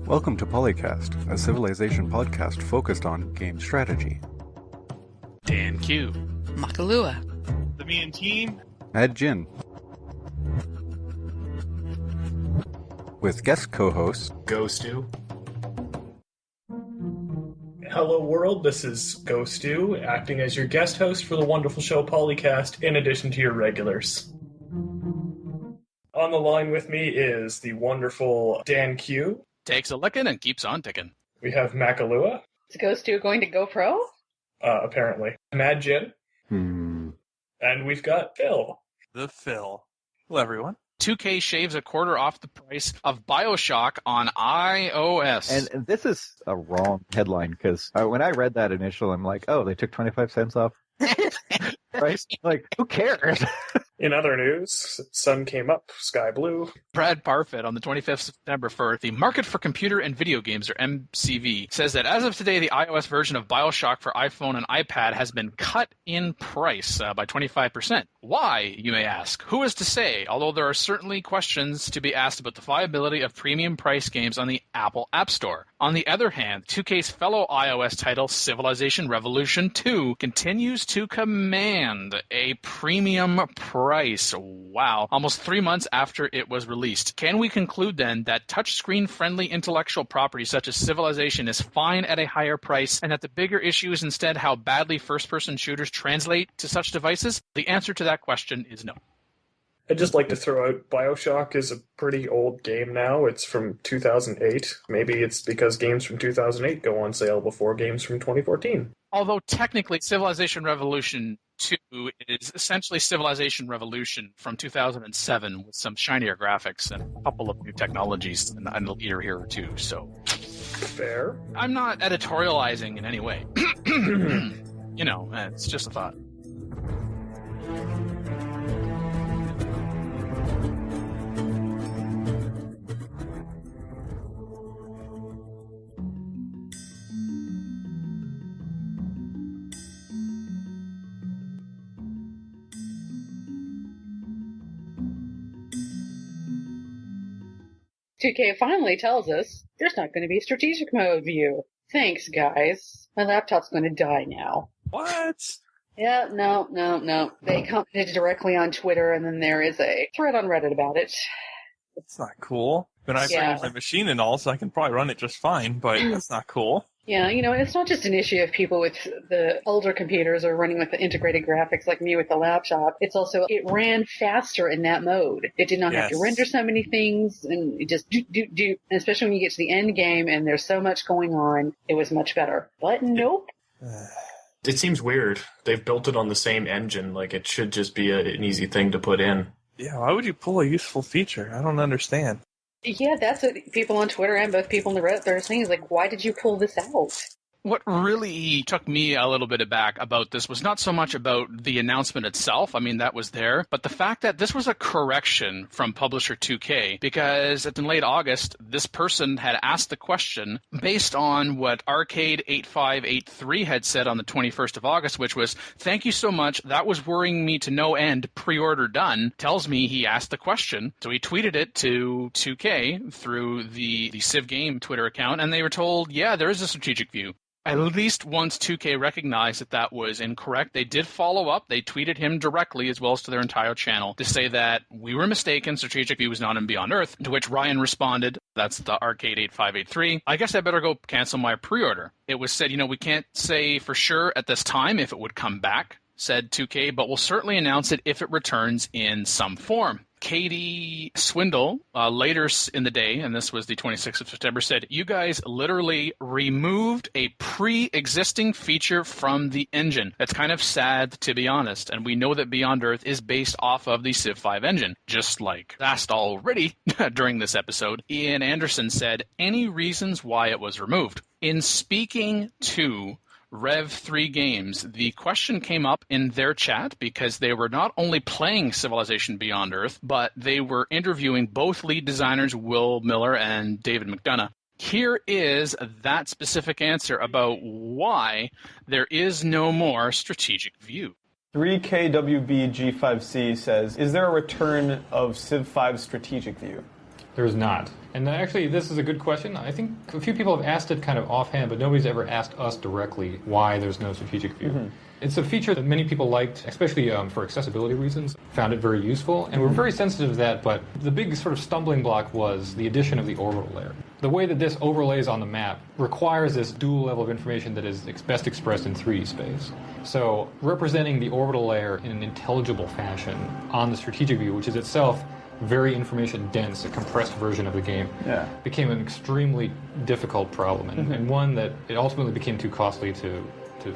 Welcome to PolyCast, a Civilization podcast focused on game strategy. Dan Q. Makalua. The Me and Team. Mad Jin. With guest co-hosts Ghostu. Hello world, this is Ghostu, acting as your guest host for the wonderful show PolyCast, in addition to your regulars. On the line with me is the wonderful Dan Q. Takes a licking and keeps on ticking. We have Makalua. Is Ghostu going to GoPro? Apparently. Mad Jin. And we've got Phil. The Phil. Hello, everyone. 2K shaves a quarter off the price of BioShock on iOS. And this is a wrong headline, because when I read that initial, I'm like, oh, they took 25 cents off? Right? Like, who cares? In other news, sun came up, sky blue. Brad Parfit on the 25th of September for the Market for Computer and Video Games, or MCV, says that as of today, the iOS version of BioShock for iPhone and iPad has been cut in price by 25%. Why, you may ask? Who is to say? Although there are certainly questions to be asked about the viability of premium price games on the Apple App Store. On the other hand, 2K's fellow iOS title, Civilization Revolution 2, continues to command a premium price. Wow. Almost 3 months after it was released. Can we conclude then that touchscreen-friendly intellectual property such as Civilization is fine at a higher price, and that the bigger issue is instead how badly first-person shooters translate to such devices? The answer to that question is no. I'd just like to throw out BioShock is a pretty old game now. It's from 2008. Maybe it's because games from 2008 go on sale before games from 2014. Although technically Civilization Revolution 2 is essentially Civilization Revolution from 2007 with some shinier graphics and a couple of new technologies and a leader here or two. So fair. I'm not editorializing in any way. You know, it's just a thought. $2K finally tells us there's not going to be a strategic mode view. Thanks, guys. My laptop's going to die now. What? Yeah, no. They commented directly on Twitter, and then there is a thread on Reddit about it. That's not cool. But I bring my machine and all, so I can probably run it just fine, but that's not cool. Yeah, you know, it's not just an issue of people with the older computers or running with the integrated graphics like me with the laptop. It's also, it ran faster in that mode. It did not have to render so many things, and it just do. And especially when you get to the end game and there's so much going on, it was much better. But nope. It seems weird. They've built it on the same engine. Like, it should just be an easy thing to put in. Yeah, why would you pull a useful feature? I don't understand. Yeah, that's what people on Twitter and both people in the Reddit are saying. Is like, why did you pull this out? What really took me a little bit aback about this was not so much about the announcement itself. I mean, that was there. But the fact that this was a correction from publisher 2K, because in late August, this person had asked the question based on what Arcade8583 had said on the 21st of August, which was, thank you so much. That was worrying me to no end. Pre-order done. Tells me he asked the question. So he tweeted it to 2K through the Civ Game Twitter account, and they were told, yeah, there is a strategic view. At least once 2K recognized that was incorrect, they did follow up. They tweeted him directly as well as to their entire channel to say that we were mistaken, strategic view was not in Beyond Earth, to which Ryan responded, that's the Arcade8583, I guess I better go cancel my pre-order. It was said, we can't say for sure at this time if it would come back, said 2K, but we'll certainly announce it if it returns in some form. Katie Swindle, later in the day, and this was the 26th of September, said, you guys literally removed a pre-existing feature from the engine. That's kind of sad, to be honest, and we know that Beyond Earth is based off of the Civ 5 engine, just like asked already during this episode. Ian Anderson said, any reasons why it was removed? In speaking to Rev 3 Games, the question came up in their chat because they were not only playing Civilization Beyond Earth, but they were interviewing both lead designers Will Miller and David McDonough. Here is that specific answer about why there is no more strategic view. 3KWBG5C says, is there a return of Civ 5 strategic view? There is not. And actually, this is a good question. I think a few people have asked it kind of offhand, but nobody's ever asked us directly why there's no strategic view. Mm-hmm. It's a feature that many people liked, especially for accessibility reasons, found it very useful, and we're very sensitive to that, but the big sort of stumbling block was the addition of the orbital layer. The way that this overlays on the map requires this dual level of information that is best expressed in 3D space. So representing the orbital layer in an intelligible fashion on the strategic view, which is itself very information dense, a compressed version of the game, became an extremely difficult problem, and one that it ultimately became too costly to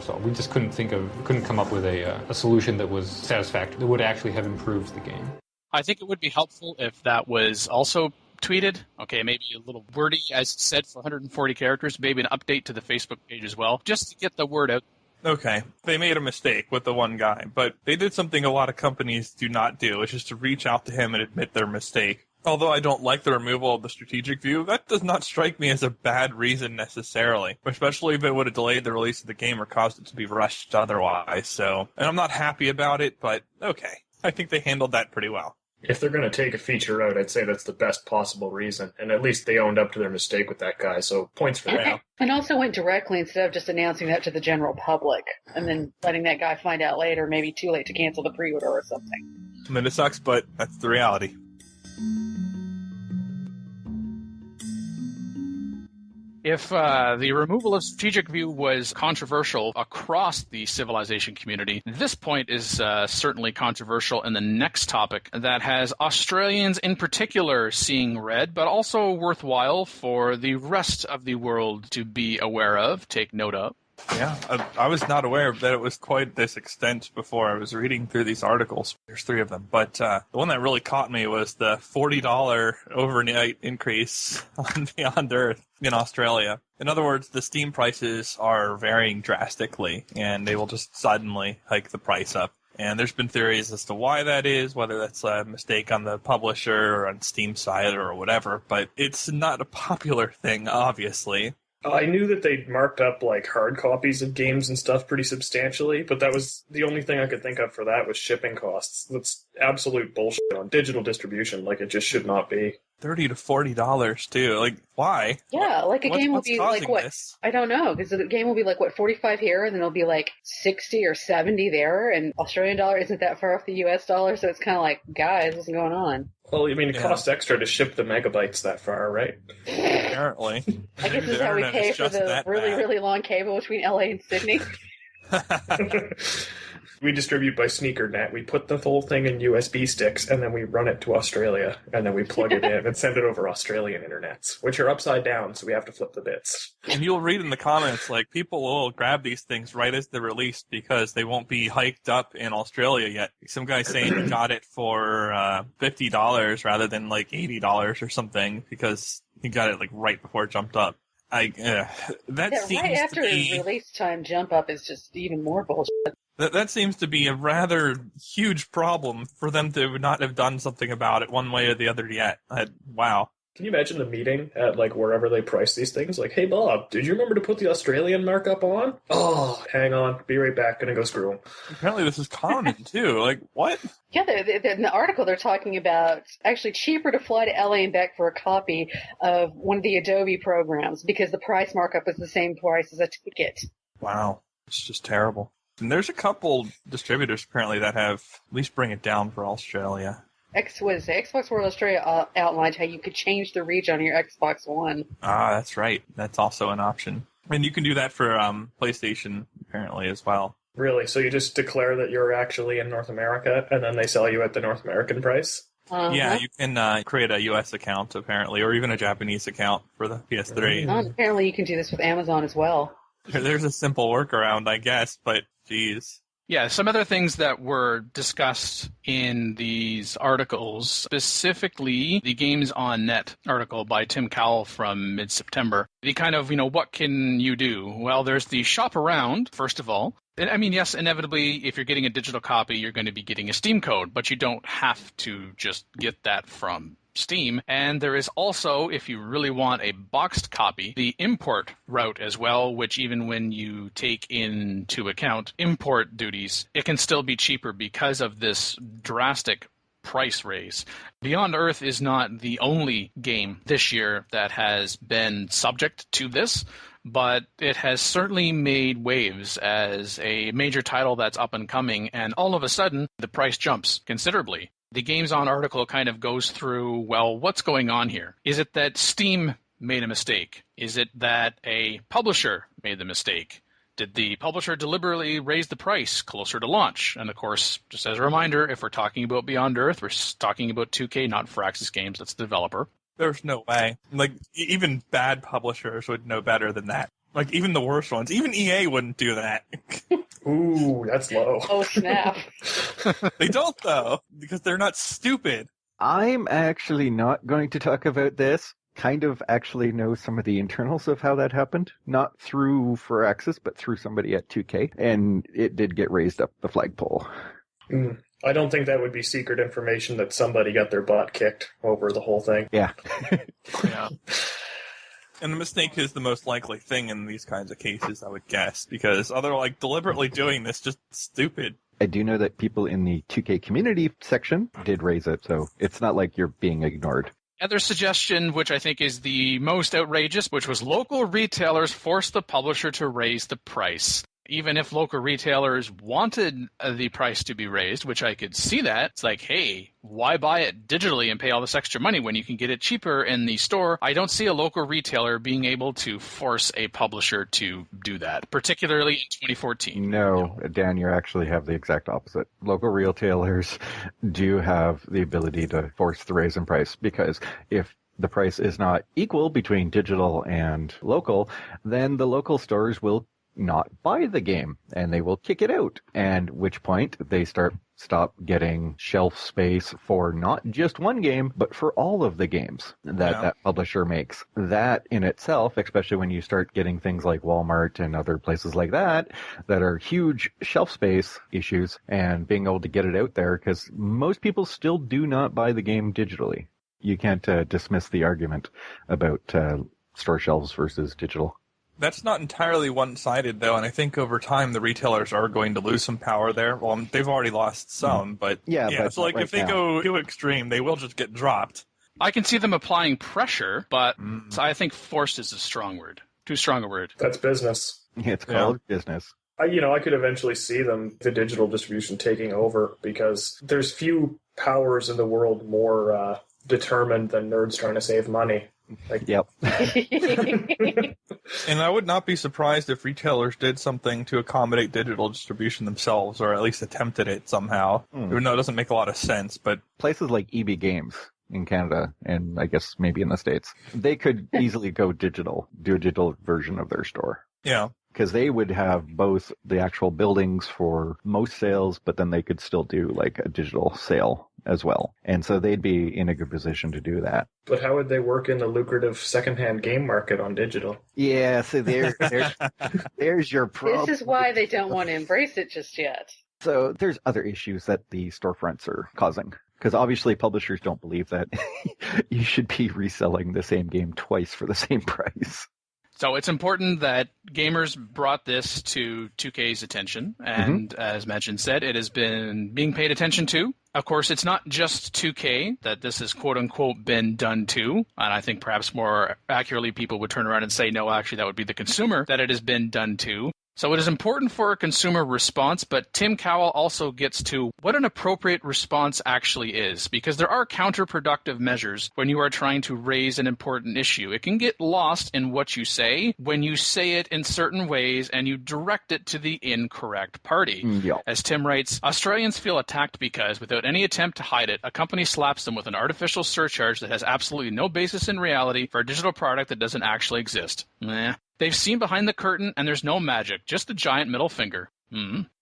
solve. We just couldn't come up with a solution that was satisfactory, that would actually have improved the game. I think it would be helpful if that was also tweeted. Okay, maybe a little wordy, as said, for 140 characters, maybe an update to the Facebook page as well, just to get the word out. Okay, they made a mistake with the one guy, but they did something a lot of companies do not do, which is to reach out to him and admit their mistake. Although I don't like the removal of the strategic view, that does not strike me as a bad reason necessarily, especially if it would have delayed the release of the game or caused it to be rushed otherwise. So, and I'm not happy about it, but okay. I think they handled that pretty well. If they're going to take a feature out, I'd say that's the best possible reason. And at least they owned up to their mistake with that guy, so points for that. And also went directly instead of just announcing that to the general public and then letting that guy find out later, maybe too late to cancel the pre-order or something. I mean, it sucks, but that's the reality. If the removal of strategic view was controversial across the Civilization community, this point is certainly controversial in the next topic that has Australians in particular seeing red, but also worthwhile for the rest of the world to be aware of, take note of. Yeah, I was not aware that it was quite this extent before I was reading through these articles. There's 3 of them. But the one that really caught me was the $40 overnight increase on Beyond Earth in Australia. In other words, the Steam prices are varying drastically, and they will just suddenly hike the price up. And there's been theories as to why that is, whether that's a mistake on the publisher or on Steam side or whatever, but it's not a popular thing, obviously. I knew that they'd marked up like hard copies of games and stuff pretty substantially, but that was the only thing I could think of for that was shipping costs. That's absolute bullshit on digital distribution. Like, it just should not be. $30 to $40 too. Like, why? Yeah, like a game will be like what? This? I don't know, because the game will be like what, 45 here, and then it'll be like 60 or 70 there, and Australian dollar isn't that far off the US dollar, so it's kind of like, guys, what's going on? Well, I mean, it costs extra to ship the megabytes that far, right? Apparently. I guess this is how we pay for the really long cable between LA and Sydney. We distribute by SneakerNet. We put the whole thing in USB sticks, and then we run it to Australia, and then we plug it in and send it over Australian internets, which are upside down, so we have to flip the bits. And you'll read in the comments, like, people will grab these things right as they're released because they won't be hiked up in Australia yet. Some guy saying he got it for $50 rather than like $80 or something because he got it like right before it jumped up. That seems right after to be, release time jump up is just even more bullshit. That seems to be a rather huge problem for them to not have done something about it one way or the other yet. Wow. Can you imagine the meeting at like wherever they price these things? Like, hey Bob, did you remember to put the Australian markup on? Oh, hang on, be right back. Gonna go screw them. Apparently this is common too. Like, what? Yeah, in the article they're talking about actually cheaper to fly to LA and back for a copy of one of the Adobe programs because the price markup is the same price as a ticket. Wow, it's just terrible. And there's a couple distributors apparently that have at least bring it down for Australia. Xbox World Australia outlined how you could change the region on your Xbox One. Ah, that's right. That's also an option. And you can do that for PlayStation apparently as well. Really? So you just declare that you're actually in North America, and then they sell you at the North American price? Uh-huh. Yeah, you can create a U.S. account apparently, or even a Japanese account for the PS3. And apparently you can do this with Amazon as well. There's a simple workaround, I guess, but geez. Yeah, some other things that were discussed in these articles, specifically the Games on Net article by Tim Cowell from mid-September. The kind of, what can you do? Well, there's the shop around, first of all. And, I mean, yes, inevitably, if you're getting a digital copy, you're going to be getting a Steam code, but you don't have to just get that from Steam. And there is also, if you really want a boxed copy, the import route as well, which even when you take into account import duties, it can still be cheaper because of this drastic price raise. Beyond Earth is not the only game this year that has been subject to this, but it has certainly made waves as a major title that's up and coming, and all of a sudden, the price jumps considerably. The Games On article kind of goes through, well, what's going on here? Is it that Steam made a mistake? Is it that a publisher made the mistake? Did the publisher deliberately raise the price closer to launch? And of course, just as a reminder, if we're talking about Beyond Earth, we're talking about 2K, not Firaxis Games. That's the developer. There's no way. Like, even bad publishers would know better than that. Like, even the worst ones. Even EA wouldn't do that. Ooh, that's low. Oh, snap. They don't, though, because they're not stupid. I'm actually not going to talk about this. Kind of actually know some of the internals of how that happened. Not through Firaxis, but through somebody at 2K. And it did get raised up the flagpole. I don't think that would be secret information that somebody got their butt kicked over the whole thing. Yeah. Yeah. And the mistake is the most likely thing in these kinds of cases, I would guess, because other like deliberately doing this just stupid. I do know that people in the 2K community section did raise it, so it's not like you're being ignored. Other suggestion, which I think is the most outrageous, which was local retailers forced the publisher to raise the price. Even if local retailers wanted the price to be raised, which I could see that, it's like, hey, why buy it digitally and pay all this extra money when you can get it cheaper in the store? I don't see a local retailer being able to force a publisher to do that, particularly in 2014. No, Dan, you actually have the exact opposite. Local retailers do have the ability to force the raise in price, because if the price is not equal between digital and local, then the local stores will not buy the game and they will kick it out, and which point they stop getting shelf space for not just one game but for all of the games that publisher makes. That in itself, especially when you start getting things like Walmart and other places like that are huge shelf space issues, and being able to get it out there, because most people still do not buy the game digitally. You can't dismiss the argument about store shelves versus digital. That's not entirely one-sided, though, and I think over time the retailers are going to lose some power there. Well, they've already lost some, but but so like right if they now. go too extreme, they will just get dropped. I can see them applying pressure, but I think forced is a strong word. Too strong a word. That's business. It's called business. I could eventually see the digital distribution taking over, because there's few powers in the world more determined than nerds trying to save money. Yep. And I would not be surprised if retailers did something to accommodate digital distribution themselves, or at least attempted it somehow. Even though it doesn't make a lot of sense, but Places like EB Games in Canada, and I guess maybe in the States, they could easily go digital, do a digital version of their store. yeah. Because they would have both the actual buildings for most sales, but then they could still do like a digital sale as well. And so they'd be in a good position to do that. But how would they work in the lucrative secondhand game market on digital? Yeah, so there's your problem. This is why they don't want to embrace it just yet. So there's other issues that the storefronts are causing. Because obviously publishers don't believe that you should be reselling the same game twice for the same price. So it's important that gamers brought this to 2K's attention, and as mentioned said, it has been being paid attention to. Of course, it's not just 2K that this has quote-unquote been done to, and I think perhaps more accurately people would turn around and say, no, actually that would be the consumer that it has been done to. So it is important for a consumer response, but Tim Cowell also gets to what an appropriate response actually is, because there are counterproductive measures when you are trying to raise an important issue. It can get lost in what you say when you say it in certain ways and you direct it to the incorrect party. As Tim writes, Australians feel attacked because, without any attempt to hide it, a company slaps them with an artificial surcharge that has absolutely no basis in reality for a digital product that doesn't actually exist. They've seen behind the curtain, and there's no magic, just a giant middle finger.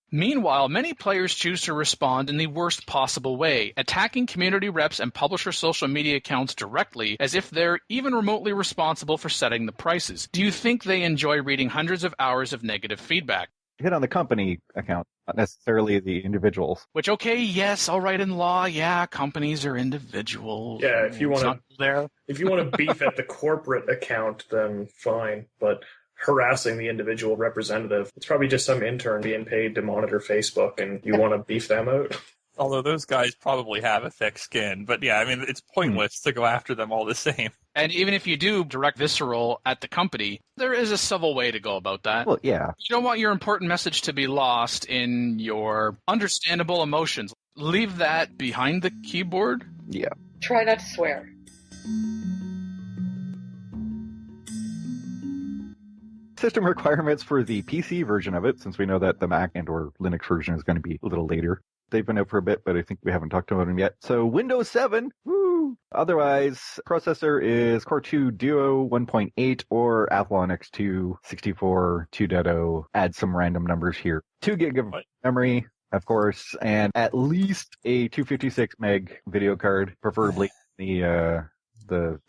Meanwhile, many players choose to respond in the worst possible way, attacking community reps and publisher social media accounts directly as if they're even remotely responsible for setting the prices. Do you think they enjoy reading hundreds of hours of negative feedback? Hit on the company account, not necessarily the individuals. Which, okay, yes, all right in law, yeah, companies are individuals. Yeah, if you want to beef at the corporate account, then fine. But harassing the individual representative, it's probably just some intern being paid to monitor Facebook, and you want to beef them out. Although those guys probably have a thick skin. But yeah, I mean, it's pointless to go after them all the same. And even if you do direct visceral at the company, there is a civil way to go about that. Well, yeah. You don't want your important message to be lost in your understandable emotions. Leave that behind the keyboard. Yeah. Try not to swear. System requirements for the PC version of it, since we know that the Mac and or Linux version is going to be a little later. They've been out for a bit, but I think we haven't talked about them yet. So Windows 7, woo! Otherwise, processor is Core 2 Duo 1.8 or Athlon X2 64 2.0. Add some random numbers here. 2 gig of memory, of course, and at least a 256 meg video card, preferably the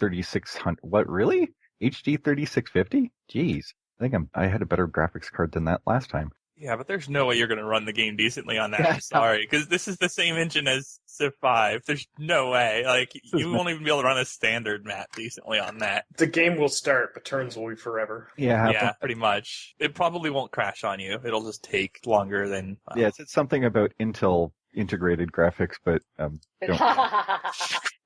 3600. What, really? HD 3650? Jeez. I think I had a better graphics card than that last time. Yeah, but there's no way you're going to run the game decently on that. I'm sorry, because this is the same engine as Civ 5. There's no way. Like, you won't even be able to run a standard map decently on that. The game will start, but turns will be forever. Yeah, pretty much. It probably won't crash on you. It'll just take longer than... Yes, it's something about Intel integrated graphics, but don't.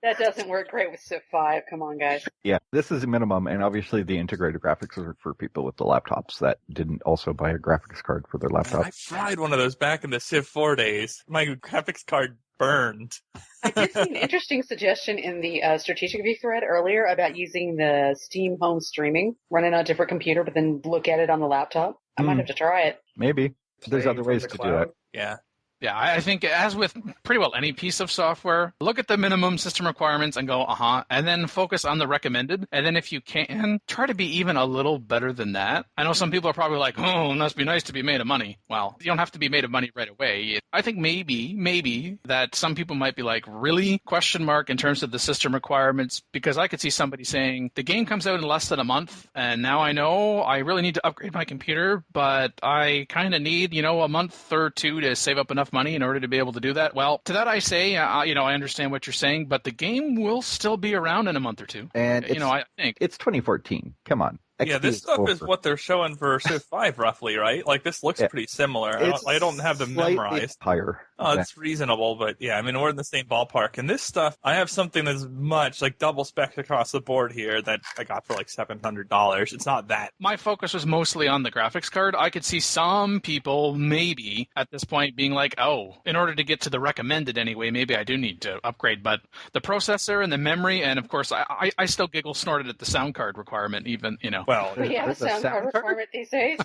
That doesn't work great with Civ 5. Come on, guys. Yeah, this is a minimum, and obviously the integrated graphics are for people with the laptops that didn't also buy a graphics card for their laptop. I tried one of those back in the Civ 4 days. My graphics card burned. I did see an interesting suggestion in the Strategic View thread earlier about using the Steam Home streaming, running on a different computer, but then look at it on the laptop. I might have to try it. Maybe. There's other ways to do that. Yeah. Yeah, I think as with pretty well any piece of software, look at the minimum system requirements and go, and then focus on the recommended. And then if you can, try to be even a little better than that. I know some people are probably like, oh, it must be nice to be made of money. Well, you don't have to be made of money right away. I think maybe that some people might be like, really? Question mark in terms of the system requirements, because I could see somebody saying, the game comes out in less than a month, and now I know I really need to upgrade my computer, but I kind of need, a month or two to save up enough money in order to be able to do that. Well, to that I say, I understand what you're saying, but the game will still be around in a month or two. And I think it's 2014. Come on. Yeah, this stuff is what they're showing for Civ 5, roughly, right? Like, this looks pretty similar. I don't have them memorized. Higher. Oh, it's reasonable, but yeah, I mean, we're in the same ballpark. And this stuff, I have something that's much, like, double spec across the board here that I got for, like, $700. It's not that. My focus was mostly on the graphics card. I could see some people, maybe, at this point being like, oh, in order to get to the recommended anyway, maybe I do need to upgrade. But the processor and the memory, and, of course, I still giggle snorted at the sound card requirement, even, Well, we have a sound card requirement these days.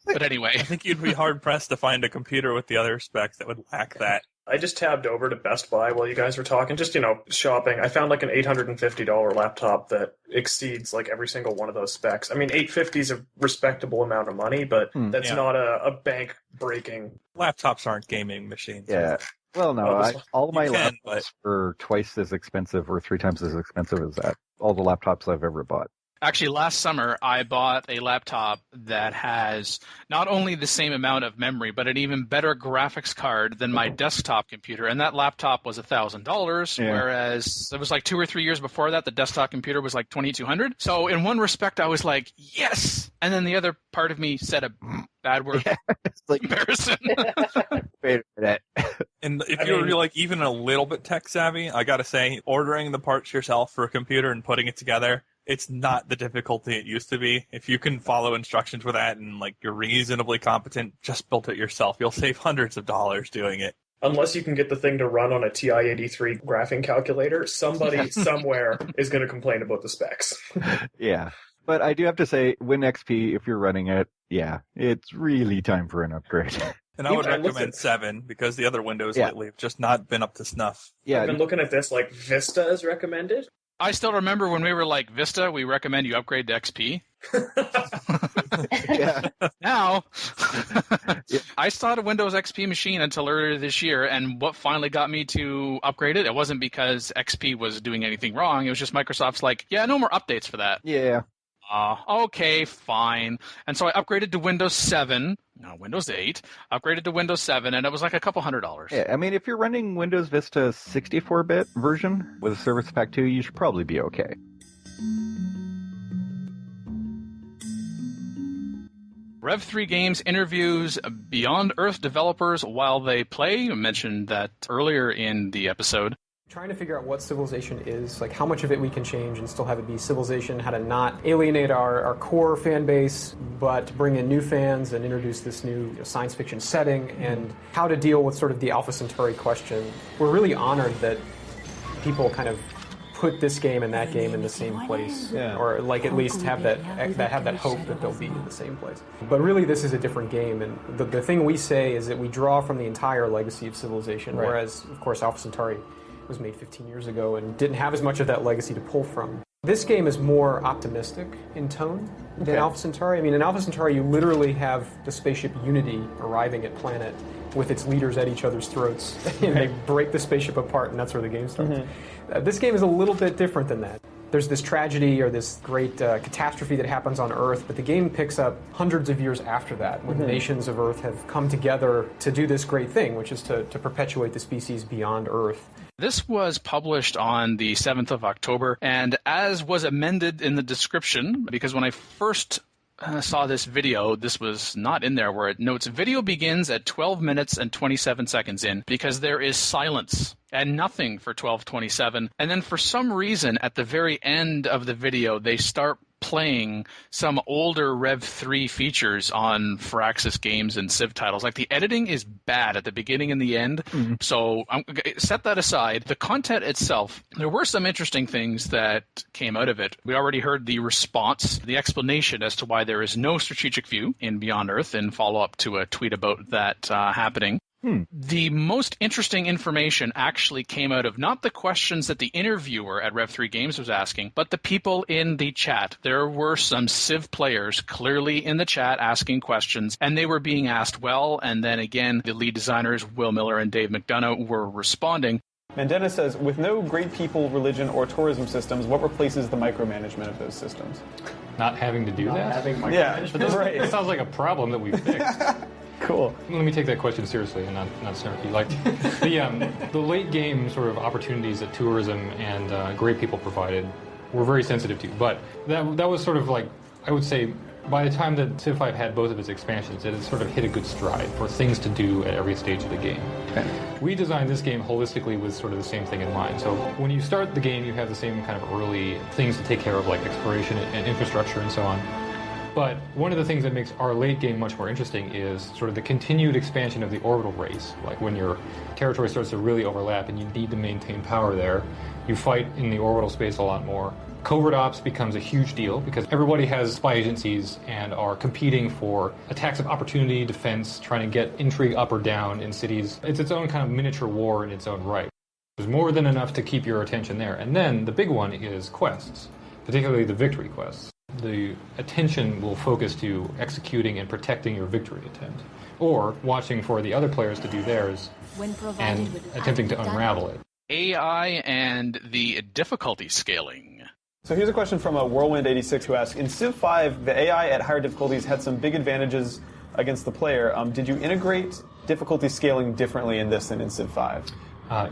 But anyway. I think you'd be hard-pressed to find a computer with the other specs that would lack that. I just tabbed over to Best Buy while you guys were talking, just, shopping. I found like an $850 laptop that exceeds like every single one of those specs. I mean, $850 is a respectable amount of money, but that's not a bank-breaking... Laptops aren't gaming machines. Yeah. Well, no, all my laptops were twice as expensive or 3 times as expensive as that. All the laptops I've ever bought. Actually, last summer, I bought a laptop that has not only the same amount of memory, but an even better graphics card than my desktop computer. And that laptop was $1,000, whereas it was like 2 or 3 years before that, the desktop computer was like $2,200. So in one respect, I was like, yes! And then the other part of me said a bad word. Yeah, it's like comparison. Wait a minute. And if you're like even a little bit tech savvy, I gotta say, ordering the parts yourself for a computer and putting it together, it's not the difficulty it used to be. If you can follow instructions with that and like you're reasonably competent, just build it yourself. You'll save hundreds of dollars doing it. Unless you can get the thing to run on a TI-83 graphing calculator, somebody somewhere is going to complain about the specs. Yeah. But I do have to say, WinXP, if you're running it, it's really time for an upgrade. And I would recommend 7 because the other Windows lately have just not been up to snuff. Yeah, I've been looking at this, like Vista is recommended. I still remember when we were like, Vista, we recommend you upgrade to XP. Now, I still had a Windows XP machine until earlier this year, and what finally got me to upgrade it wasn't because XP was doing anything wrong. It was just Microsoft's like, no more updates for that. Yeah. Okay, fine. And so I upgraded to Windows 7, no, Windows 8, upgraded to Windows 7, and it was like a couple $100. Yeah, I mean, if you're running Windows Vista 64-bit version with a Service Pack 2, you should probably be okay. Rev 3 Games interviews Beyond Earth developers while they play. I mentioned that earlier in the episode. Trying to figure out what Civilization is, like how much of it we can change and still have it be Civilization, how to not alienate our core fan base, but bring in new fans and introduce this new science fiction setting, and how to deal with sort of the Alpha Centauri question. We're really honored that people kind of put this game and that game in the same place, or like at least have that hope that they'll be in the same place. But really, this is a different game, and the thing we say is that we draw from the entire legacy of Civilization, whereas, of course, Alpha Centauri was made 15 years ago and didn't have as much of that legacy to pull from. This game is more optimistic in tone than Alpha Centauri. I mean, in Alpha Centauri, you literally have the spaceship Unity arriving at planet with its leaders at each other's throats, and they break the spaceship apart, and that's where the game starts. This game is a little bit different than that. There's this tragedy or this great catastrophe that happens on Earth, but the game picks up hundreds of years after that, when the nations of Earth have come together to do this great thing, which is to perpetuate the species beyond Earth. This was published on the 7th of October, and as was amended in the description, because when I first saw this video, this was not in there, where it notes video begins at 12 minutes and 27 seconds in, because there is silence and nothing for 12:27. And then for some reason, at the very end of the video, they start playing some older Rev 3 features on Firaxis games and Civ titles. Like, the editing is bad at the beginning and the end. So set that aside. The content itself, there were some interesting things that came out of it. We already heard the response, the explanation as to why there is no strategic view in Beyond Earth in follow-up to a tweet about that happening. The most interesting information actually came out of not the questions that the interviewer at Rev 3 Games was asking, but the people in the chat. There were some Civ players clearly in the chat asking questions, and they were being asked well, and then again, the lead designers, Will Miller and Dave McDonough, were responding. Mandena says, with no great people, religion, or tourism systems, what replaces the micromanagement of those systems? Not having to do that? Having micromanagement. Right. It sounds like a problem that we fixed. Cool. Let me take that question seriously and not snarky. Like the late game sort of opportunities that tourism and great people provided were very sensitive to. But that was sort of like, I would say, by the time that Civ 5 had both of its expansions, it had sort of hit a good stride for things to do at every stage of the game. Okay. We designed this game holistically with sort of the same thing in mind. So when you start the game, you have the same kind of early things to take care of, like exploration and infrastructure and so on. But one of the things that makes our late game much more interesting is sort of the continued expansion of the orbital race. Like when your territory starts to really overlap and you need to maintain power there, you fight in the orbital space a lot more. Covert ops becomes a huge deal because everybody has spy agencies and are competing for attacks of opportunity, defense, trying to get intrigue up or down in cities. It's its own kind of miniature war in its own right. There's more than enough to keep your attention there. And then the big one is quests, particularly the victory quests. The attention will focus to executing and protecting your victory attempt, or watching for the other players to do theirs and attempting to unravel it. AI and the difficulty scaling. So here's a question from a Whirlwind86 who asks, in Civ 5, the AI at higher difficulties had some big advantages against the player. Did you integrate difficulty scaling differently in this than in Civ 5?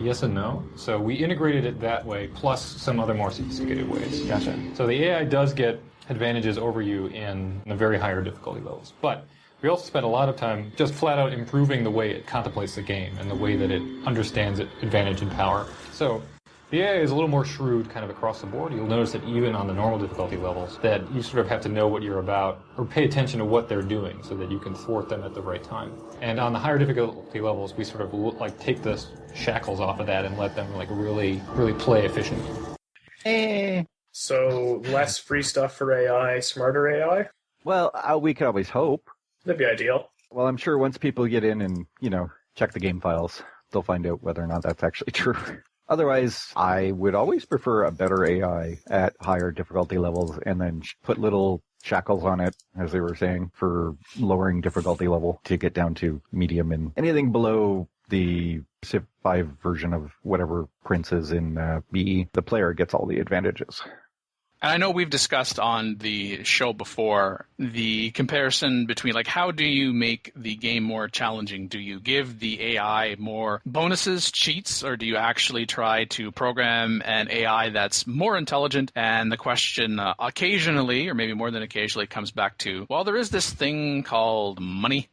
Yes and no. So we integrated it that way, plus some other more sophisticated ways. Gotcha. So the AI does get advantages over you in the very higher difficulty levels. But we also spent a lot of time just flat out improving the way it contemplates the game and the way that it understands its advantage and power. So the AI is a little more shrewd kind of across the board. You'll notice that even on the normal difficulty levels, that you sort of have to know what you're about or pay attention to what they're doing so that you can thwart them at the right time. And on the higher difficulty levels, we sort of like take the shackles off of that and let them like really play efficiently. So less free stuff for AI, smarter AI? Well, we could always hope. That'd be ideal. Well, I'm sure once people get in and, check the game files, they'll find out whether or not that's actually true. Otherwise, I would always prefer a better AI at higher difficulty levels and then put little shackles on it, as they were saying, for lowering difficulty level to get down to medium, and anything below the Civ 5 version of whatever Prince is in BE, the player gets all the advantages. And I know we've discussed on the show before the comparison between, like, how do you make the game more challenging? Do you give the AI more bonuses, cheats, or do you actually try to program an AI that's more intelligent? And the question occasionally, or maybe more than occasionally, comes back to, well, there is this thing called money.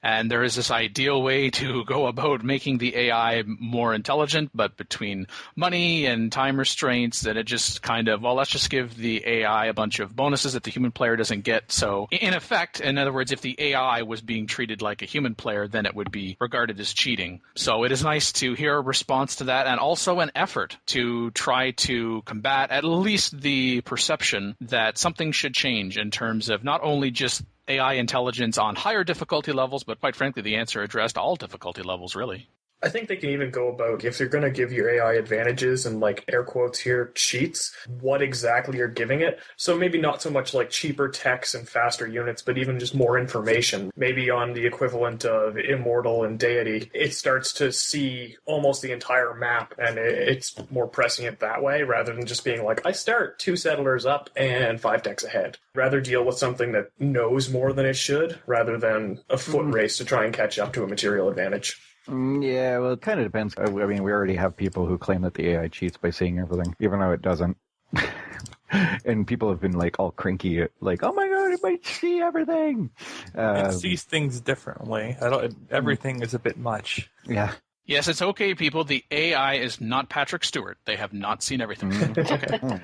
And there is this ideal way to go about making the AI more intelligent, but between money and time restraints, then it just kind of, well, let's just give the AI a bunch of bonuses that the human player doesn't get. So in effect, in other words, if the AI was being treated like a human player, then it would be regarded as cheating. So it is nice to hear a response to that, and also an effort to try to combat at least the perception that something should change in terms of not only just AI intelligence on higher difficulty levels, but quite frankly, the answer addressed all difficulty levels, really. I think they can even go about, if you're going to give your AI advantages and, like, air quotes here, cheats, what exactly you're giving it. So maybe not so much like cheaper techs and faster units, but even just more information. Maybe on the equivalent of Immortal and Deity, it starts to see almost the entire map, and it's more pressing it that way, rather than just being like, I start 2 settlers up and 5 decks ahead. Rather deal with something that knows more than it should, rather than a foot race to try and catch up to a material advantage. Yeah, well, it kind of depends. I mean, we already have people who claim that the AI cheats by seeing everything, even though it doesn't. And people have been, like, all cranky, like, oh my god, it might see everything. It sees things differently. Everything is a bit much. Yeah. Yes, it's okay, people. The AI is not Patrick Stewart. They have not seen everything. It's okay.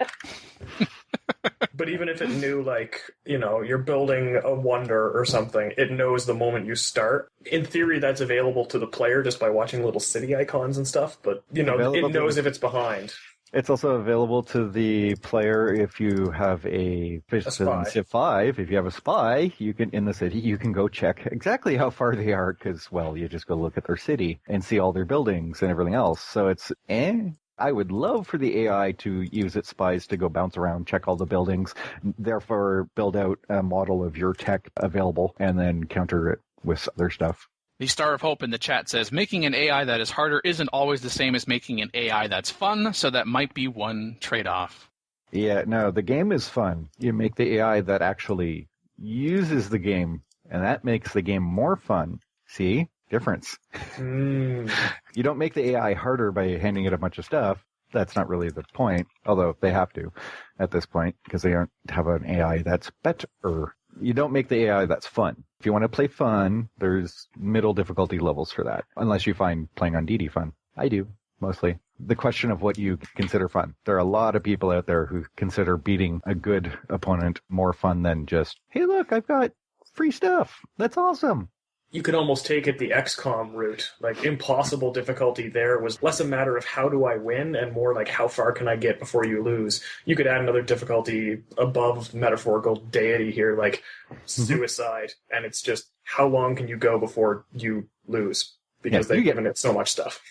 But even if it knew, like, you know, you're building a wonder or something, it knows the moment you start. In theory, that's available to the player just by watching little city icons and stuff, but, you know, it knows if it's behind. It's also available to the player if you have a spy. Civ 5. If you have a spy, you can, in the city, you can go check exactly how far they are, because, well, you just go look at their city and see all their buildings and everything else. So it's, I would love for the AI to use its spies to go bounce around, check all the buildings, therefore build out a model of your tech available, and then counter it with other stuff. The Star of Hope in the chat says, making an AI that is harder isn't always the same as making an AI that's fun, so that might be one trade-off. Yeah, no, the game is fun. You make the AI that actually uses the game, and that makes the game more fun. See? Difference. You don't make the AI harder by handing it a bunch of stuff. That's not really the point, although they have to at this point, because they don't have an AI that's better. You don't make the AI that's fun. If you want to play fun, there's middle difficulty levels for that, unless you find playing on DD fun. I do, mostly. The question of what you consider fun. There are a lot of people out there who consider beating a good opponent more fun than just, hey, look, I've got free stuff. That's awesome. You could almost take it the XCOM route. Like, impossible difficulty there was less a matter of how do I win and more like how far can I get before you lose. You could add another difficulty above metaphorical deity here, like suicide, and it's just how long can you go before you lose, because they've given it so much stuff.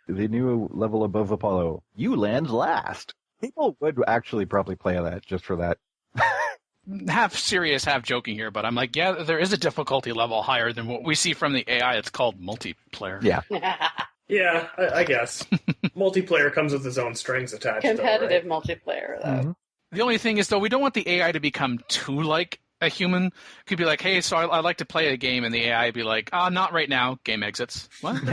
The new level above Apollo, you land last. People would actually probably play that just for that. Half serious, half joking here, but I'm like, yeah, there is a difficulty level higher than what we see from the AI. It's called multiplayer. Yeah. Yeah, I guess. Multiplayer comes with its own strings attached. Competitive though, right? multiplayer, though. Mm-hmm. The only thing is, though, we don't want the AI to become too like a human. Could be like, hey, so I'd like to play a game, and the AI would be like, not right now, game exits. What?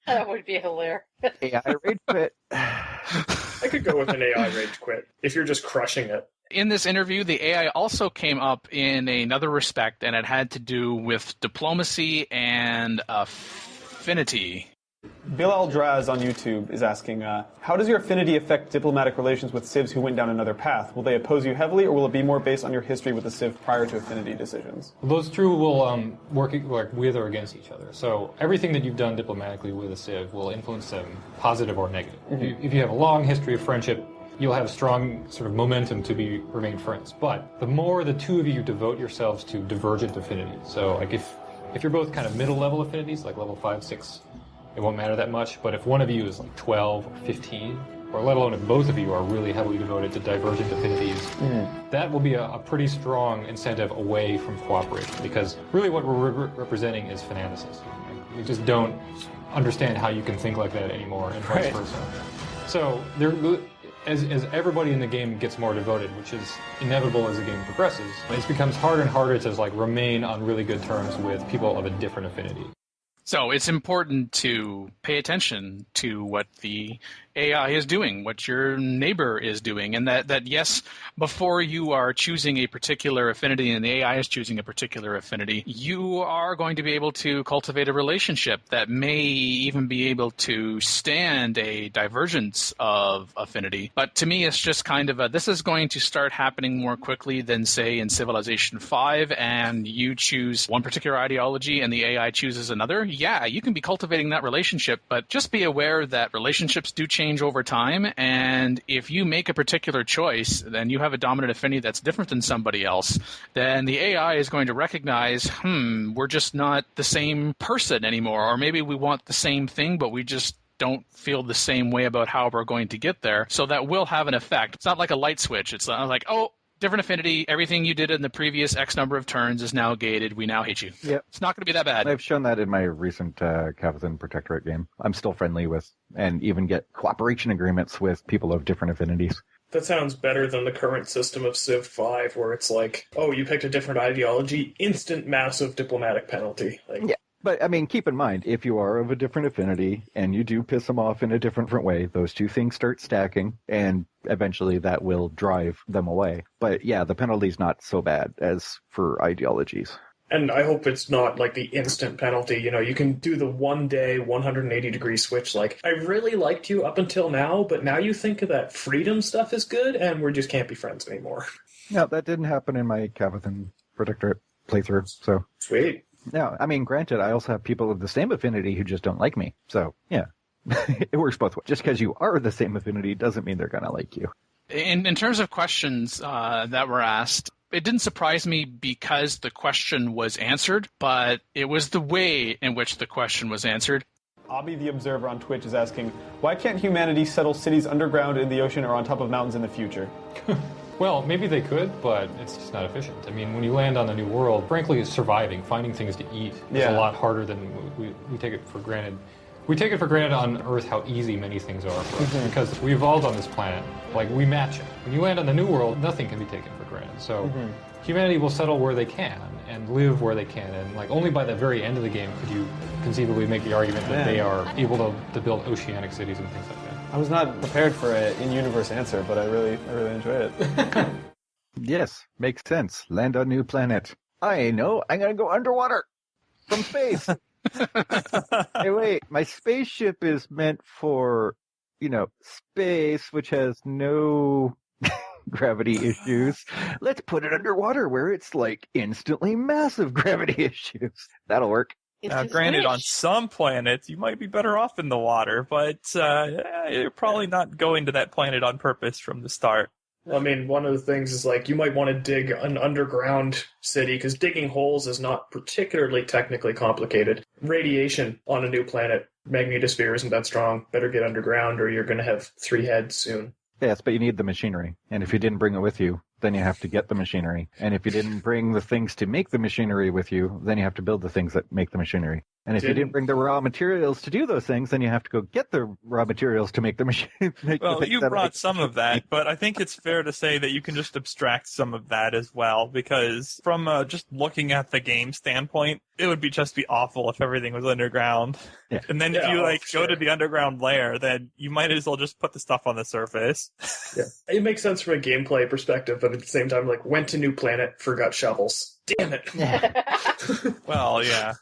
That would be hilarious. AI rage quit. I could go with an AI rage quit if you're just crushing it. In this interview, the AI also came up in another respect, and it had to do with diplomacy and affinity. Bill Aldraz on YouTube is asking, how does your affinity affect diplomatic relations with civs who went down another path? Will they oppose you heavily, or will it be more based on your history with the civ prior to affinity decisions? Those two will work with or against each other. So everything that you've done diplomatically with a civ will influence them, positive or negative. Mm-hmm. If you have a long history of friendship, you'll have strong sort of momentum to remain friends. But the more the two of you devote yourselves to divergent affinities, so like if you're both kind of middle level affinities, like level 5, 6, it won't matter that much. But if one of you is like 12 or 15, or let alone if both of you are really heavily devoted to divergent affinities, that will be a pretty strong incentive away from cooperation. Because really what we're representing is fanaticism. We just don't understand how you can think like that anymore, and vice versa. So as everybody in the game gets more devoted, which is inevitable as the game progresses, it becomes harder and harder to like remain on really good terms with people of a different affinity. So it's important to pay attention to what the AI is doing, what your neighbor is doing, and that yes, before you are choosing a particular affinity and the AI is choosing a particular affinity, you are going to be able to cultivate a relationship that may even be able to stand a divergence of affinity. But to me, it's just kind of this is going to start happening more quickly than, say, in Civilization 5, and you choose one particular ideology and the AI chooses another. Yeah, you can be cultivating that relationship, but just be aware that relationships do change over time, and if you make a particular choice, then you have a dominant affinity that's different than somebody else, then the AI is going to recognize, we're just not the same person anymore, or maybe we want the same thing, but we just don't feel the same way about how we're going to get there. So that will have an effect. It's not like a light switch. It's not like, oh, different affinity, everything you did in the previous X number of turns is now gated, we now hate you. Yep. It's not going to be that bad. I've shown that in my recent Cavazin Protectorate game. I'm still friendly with, and even get cooperation agreements with people of different affinities. That sounds better than the current system of Civ 5, where it's like, oh, you picked a different ideology, instant massive diplomatic penalty. Like, yeah. But, I mean, keep in mind, if you are of a different affinity and you do piss them off in a different way, those two things start stacking, and eventually that will drive them away. But, yeah, the penalty's not so bad as for ideologies. And I hope it's not like the instant penalty. You know, you can do the 1 day, 180-degree switch. Like, I really liked you up until now, but now you think that freedom stuff is good, and we just can't be friends anymore. No, that didn't happen in my Cavazin Protectorate playthrough, so... Sweet. No, I mean, granted, I also have people of the same affinity who just don't like me. So, yeah, it works both ways. Just because you are the same affinity doesn't mean they're going to like you. In terms of questions that were asked, it didn't surprise me because the question was answered, but it was the way in which the question was answered. Abby the Observer on Twitch is asking, why can't humanity settle cities underground in the ocean or on top of mountains in the future? Well, maybe they could, but it's just not efficient. I mean, when you land on a new world, frankly, surviving, finding things to eat is a lot harder than we take it for granted. We take it for granted on Earth how easy many things are for us because we evolved on this planet. Like, we match it. When you land on the new world, nothing can be taken for granted. So humanity will settle where they can and live where they can. And, like, only by the very end of the game could you conceivably make the argument that they are able to build oceanic cities and things like that. I was not prepared for an in-universe answer, but I really enjoyed it. Yes, makes sense. Land on new planet. I know. I'm going to go underwater from space. Hey, wait. My spaceship is meant for, space, which has no gravity issues. Let's put it underwater where it's like instantly massive gravity issues. That'll work. Now, granted, on some planets, you might be better off in the water, but you're probably not going to that planet on purpose from the start. I mean, one of the things is, like, you might want to dig an underground city, because digging holes is not particularly technically complicated. Radiation on a new planet, magnetosphere isn't that strong. Better get underground, or you're going to have 3 heads soon. Yes, but you need the machinery. And if you didn't bring it with you, then you have to get the machinery. And if you didn't bring the things to make the machinery with you, then you have to build the things that make the machinery. And if you didn't bring the raw materials to do those things, then you have to go get the raw materials to make the machine. Well, you brought some of that, but I think it's fair to say that you can just abstract some of that as well, because from just looking at the game standpoint, it would just be awful if everything was underground. Yeah. And then if you go to the underground layer, then you might as well just put the stuff on the surface. Yeah, it makes sense from a gameplay perspective, but at the same time, like, went to new planet, forgot shovels. Damn it. Well, yeah.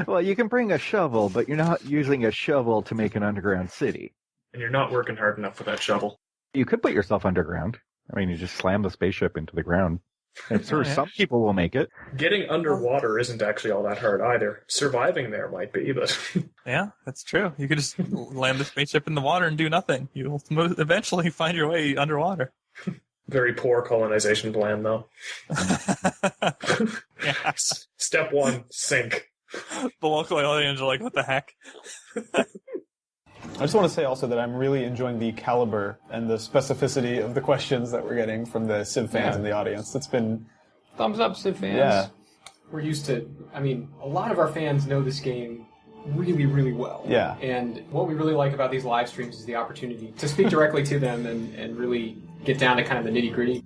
Well, you can bring a shovel, but you're not using a shovel to make an underground city. And you're not working hard enough with that shovel. You could put yourself underground. I mean, you just slam the spaceship into the ground. I'm sure some people will make it. Getting underwater isn't actually all that hard either. Surviving there might be, but... Yeah, that's true. You could just land the spaceship in the water and do nothing. You'll eventually find your way underwater. Very poor colonization plan, though. Yeah. Step 1, sink. The local aliens are like, what the heck? I just want to say also that I'm really enjoying the caliber and the specificity of the questions that we're getting from the Civ fans in the audience. It's been... Thumbs up, Civ fans. Yeah. We're used to, a lot of our fans know this game really, really well. Yeah. And what we really like about these live streams is the opportunity to speak directly to them and really get down to kind of the nitty-gritty.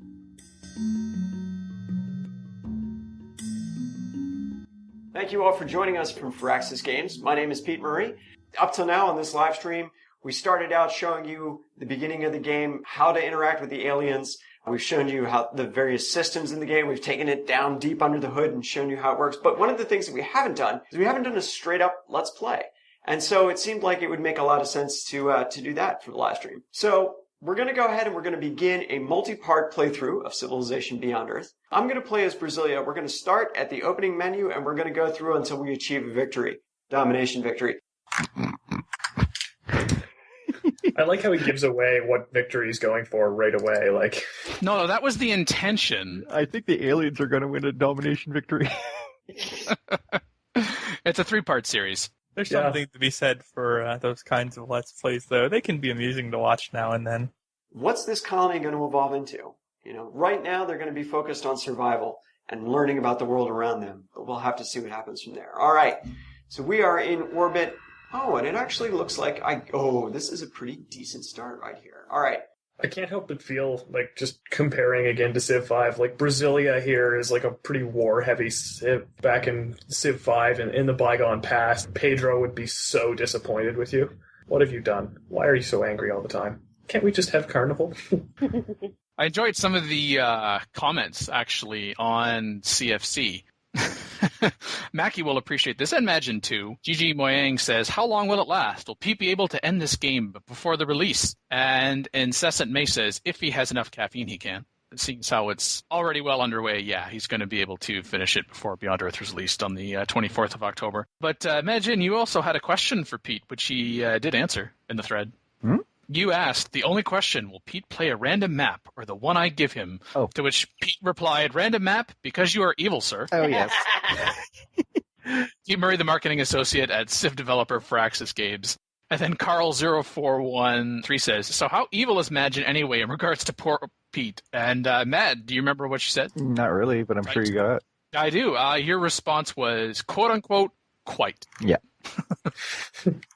Thank you all for joining us from Firaxis Games. My name is Pete Murray. Up till now on this live stream, we started out showing you the beginning of the game, how to interact with the aliens. We've shown you how the various systems in the game. We've taken it down deep under the hood and shown you how it works. But one of the things that we haven't done is we haven't done a straight up Let's Play. And so it seemed like it would make a lot of sense to do that for the live stream. So we're going to go ahead and we're going to begin a multi-part playthrough of Civilization Beyond Earth. I'm going to play as Brasilia. We're going to start at the opening menu and we're going to go through until we achieve a victory, domination victory. I like how he gives away what victory he's going for right away. Like, No, that was the intention. I think the aliens are going to win a domination victory. It's a 3-part series. There's something to be said for those kinds of Let's Plays, though. They can be amusing to watch now and then. What's this colony going to evolve into? You know, right now they're going to be focused on survival and learning about the world around them. But we'll have to see what happens from there. All right. So we are in orbit. Oh, and it actually looks like this is a pretty decent start right here. All right. I can't help but feel like, just comparing again to Civ 5, like Brasilia here is like a pretty war-heavy Civ back in Civ 5 and in the bygone past. Pedro would be so disappointed with you. What have you done? Why are you so angry all the time? Can't we just have Carnival? I enjoyed some of the comments, actually, on CFC. Mackie will appreciate this, and Majin too. Gigi Moyang says, how long will it last? Will Pete be able to end this game before the release? And Incessant May says, if he has enough caffeine, he can. It seems how it's already well underway. Yeah, he's going to be able to finish it before Beyond Earth is released on the 24th of October. But Majin, you also had a question for Pete, which he did answer in the thread. You asked, the only question, will Pete play a random map or the one I give him? Oh. To which Pete replied, random map, because you are evil, sir. Oh, yes. Pete Murray, the marketing associate at Civ developer Firaxis Games. And then Carl0413 says, so how evil is Majin anyway in regards to poor Pete? And Mad, do you remember what you said? Not really, but I'm sure you got it. I do. Your response was, quote unquote, quite. Yeah.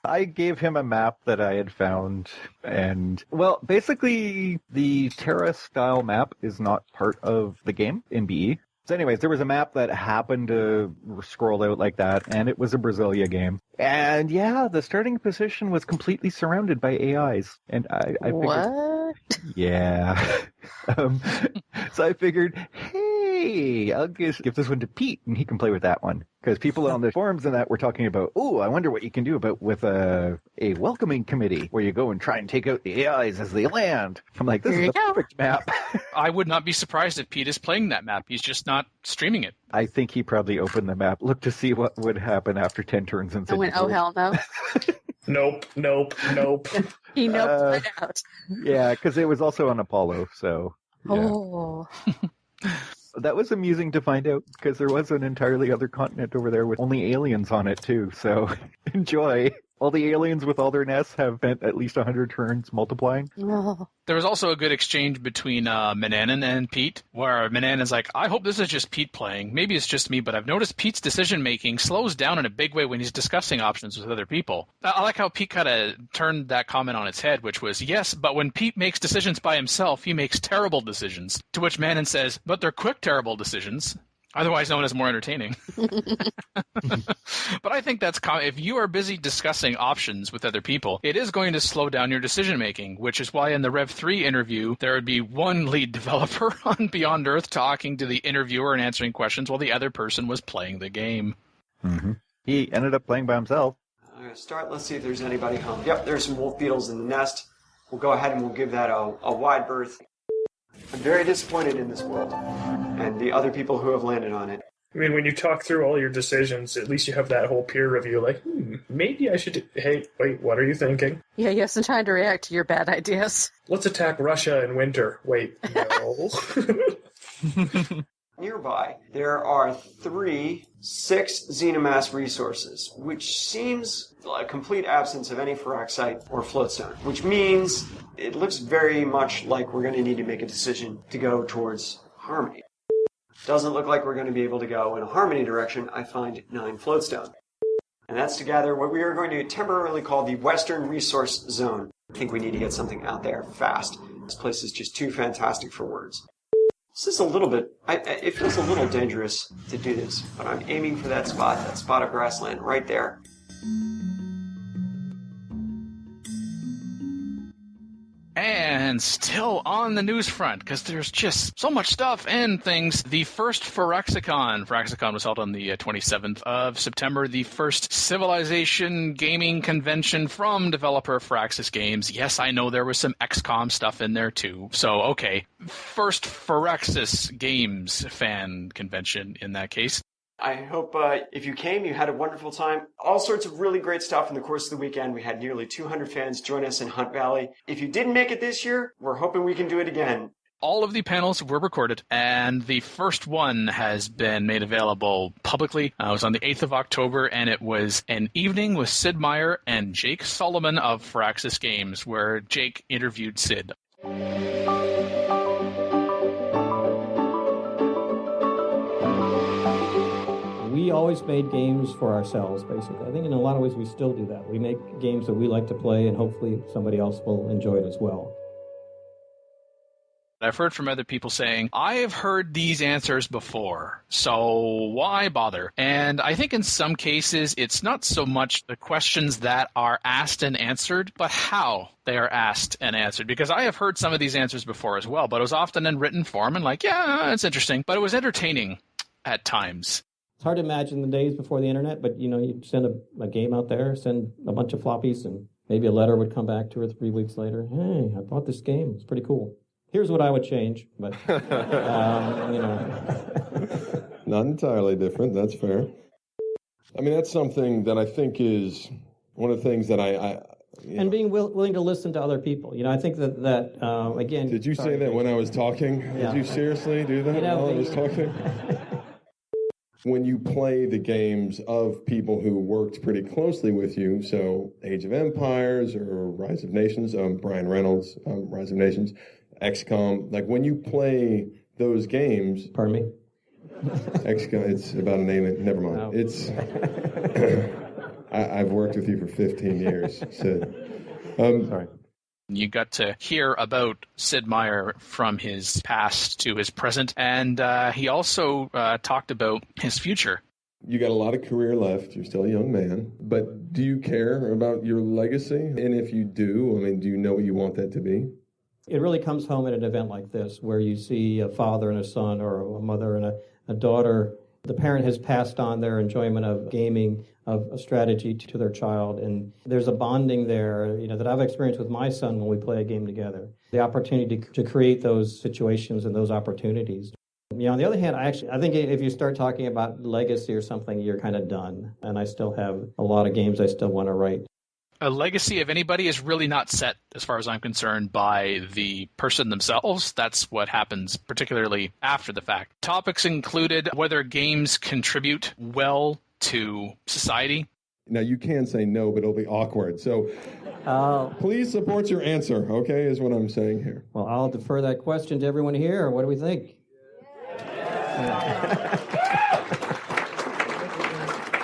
I gave him a map that I had found, and, well, basically, the Terra-style map is not part of the game in BE. So anyways, there was a map that happened to scroll out like that, and it was a Brasilia game. And yeah, the starting position was completely surrounded by AIs. And I figured... What? Yeah. So I figured, hey, I'll just give this one to Pete, and he can play with that one. Because people on the forums and that were talking about, I wonder what you can do with a welcoming committee where you go and try and take out the AIs as they land. I'm like, this is the perfect map. I would not be surprised if Pete is playing that map. He's just not streaming it. I think he probably opened the map, looked to see what would happen after 10 turns and said, I went, oh, hell no. Nope. He noped it out. Yeah, because it was also on Apollo, so... Yeah. Oh. That was amusing to find out, because there was an entirely other continent over there with only aliens on it, too, so enjoy. All the aliens with all their nests have spent at least 100 turns multiplying. Oh. There was also a good exchange between Mananan and Pete, where Mananan's like, I hope this is just Pete playing. Maybe it's just me, but I've noticed Pete's decision-making slows down in a big way when he's discussing options with other people. I like how Pete kind of turned that comment on its head, which was, yes, but when Pete makes decisions by himself, he makes terrible decisions. To which Manan says, but they're quick, terrible decisions. Otherwise known as more entertaining. But I think that's if you are busy discussing options with other people, it is going to slow down your decision-making, which is why in the Rev 3 interview, there would be one lead developer on Beyond Earth talking to the interviewer and answering questions while the other person was playing the game. Mm-hmm. He ended up playing by himself. I'm going to start. Let's see if there's anybody home. Yep, there's some wolf beetles in the nest. We'll go ahead and we'll give that a wide berth. I'm very disappointed in this world and the other people who have landed on it. I mean, when you talk through all your decisions, at least you have that whole peer review, like, maybe I should... Hey, wait, what are you thinking? Yeah, you have some time to react to your bad ideas. Let's attack Russia in winter. Wait, no. Nearby, there are 6 Xenomass resources, which seems a complete absence of any Firaxite or Floatstone, which means it looks very much like we're going to need to make a decision to go towards Harmony. Doesn't look like we're going to be able to go in a Harmony direction. I find 9 Floatstone. and that's to gather what we are going to temporarily call the Western Resource Zone. I think we need to get something out there fast. This place is just too fantastic for words. This is a little bit, it feels a little dangerous to do this, but I'm aiming for that spot of grassland right there. And still on the news front, because there's just so much stuff and things. The first Phyrexicon was held on the 27th of September, the first Civilization gaming convention from developer Firaxis Games. Yes, I know there was some XCOM stuff in there too. So, okay, first Firaxis Games fan convention in that case. I hope if you came, you had a wonderful time. All sorts of really great stuff in the course of the weekend. We had nearly 200 fans join us in Hunt Valley. If you didn't make it this year, we're hoping we can do it again. All of the panels were recorded, and the first one has been made available publicly. It was on the 8th of October, and it was an evening with Sid Meier and Jake Solomon of Firaxis Games, where Jake interviewed Sid. We always made games for ourselves, basically. I think in a lot of ways we still do that. We make games that we like to play, and hopefully somebody else will enjoy it as well. I've heard from other people saying, I have heard these answers before, so why bother? And I think in some cases, it's not so much the questions that are asked and answered, but how they are asked and answered. Because I have heard some of these answers before as well, but it was often in written form and like, yeah, it's interesting. But it was entertaining at times. It's hard to imagine the days before the internet, but you'd send a game out there, send a bunch of floppies, and maybe a letter would come back 2 or 3 weeks later. Hey, I bought this game. It's pretty cool. Here's what I would change, but, Not entirely different, that's fair. I mean, that's something that I think is one of the things that and being willing to listen to other people. I think that again... Did you say that when I was talking? Yeah. Did you seriously do that while I was talking? When you play the games of people who worked pretty closely with you, so Age of Empires or Rise of Nations, Brian Reynolds, Rise of Nations, XCOM, like when you play those games... Pardon me? XCOM, it's about a name, never mind. No. It's... I've worked with you for 15 years, Sid. Sorry. You got to hear about Sid Meier from his past to his present, and he also talked about his future. You got a lot of career left. You're still a young man. But do you care about your legacy? And if you do, do you know what you want that to be? It really comes home at an event like this, where you see a father and a son, or a mother and a daughter. The parent has passed on their enjoyment of gaming, of a strategy to their child, and there's a bonding there, that I've experienced with my son when we play a game together. The opportunity to create those situations and those opportunities. On the other hand, I think if you start talking about legacy or something, you're kind of done. And I still have a lot of games I still want to write. A legacy of anybody is really not set, as far as I'm concerned, by the person themselves. That's what happens, particularly after the fact. Topics included whether games contribute well to society. Now, you can say no, but it'll be awkward. So please support your answer, okay, is what I'm saying here. Well, I'll defer that question to everyone here. What do we think?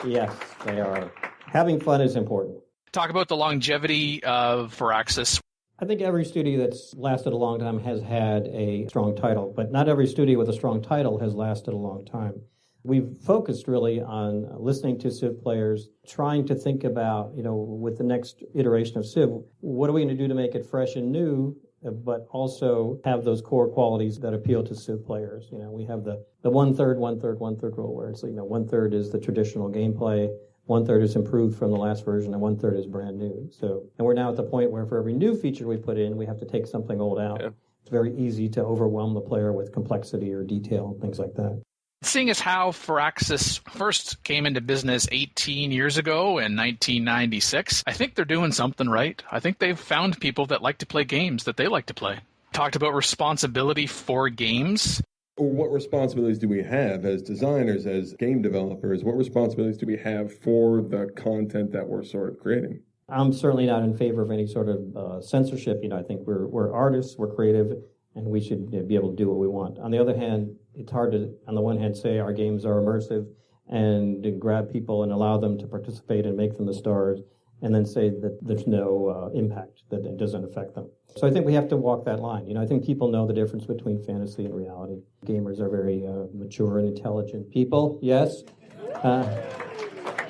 Yes, they are. Having fun is important. Talk about the longevity of Firaxis. I think every studio that's lasted a long time has had a strong title, but not every studio with a strong title has lasted a long time. We've focused really on listening to Civ players, trying to think about, with the next iteration of Civ, what are we going to do to make it fresh and new, but also have those core qualities that appeal to Civ players. We have the 1/3 rule, where it's, 1/3 is the traditional gameplay, 1/3 is improved from the last version, and 1/3 is brand new. And we're now at the point where for every new feature we put in, we have to take something old out. Yeah. It's very easy to overwhelm the player with complexity or detail, things like that. Seeing as how Firaxis first came into business 18 years ago in 1996, I think they're doing something right. I think they've found people that like to play games that they like to play. Talked about responsibility for games. What responsibilities do we have as designers, as game developers? What responsibilities do we have for the content that we're sort of creating? I'm certainly not in favor of any sort of censorship. I think we're artists, we're creative, and we should be able to do what we want. On the other hand, it's hard to, on the one hand, say our games are immersive and grab people and allow them to participate and make them the stars, and then say that there's no impact, that it doesn't affect them. So I think we have to walk that line. I think people know the difference between fantasy and reality. Gamers are very mature and intelligent people, yes.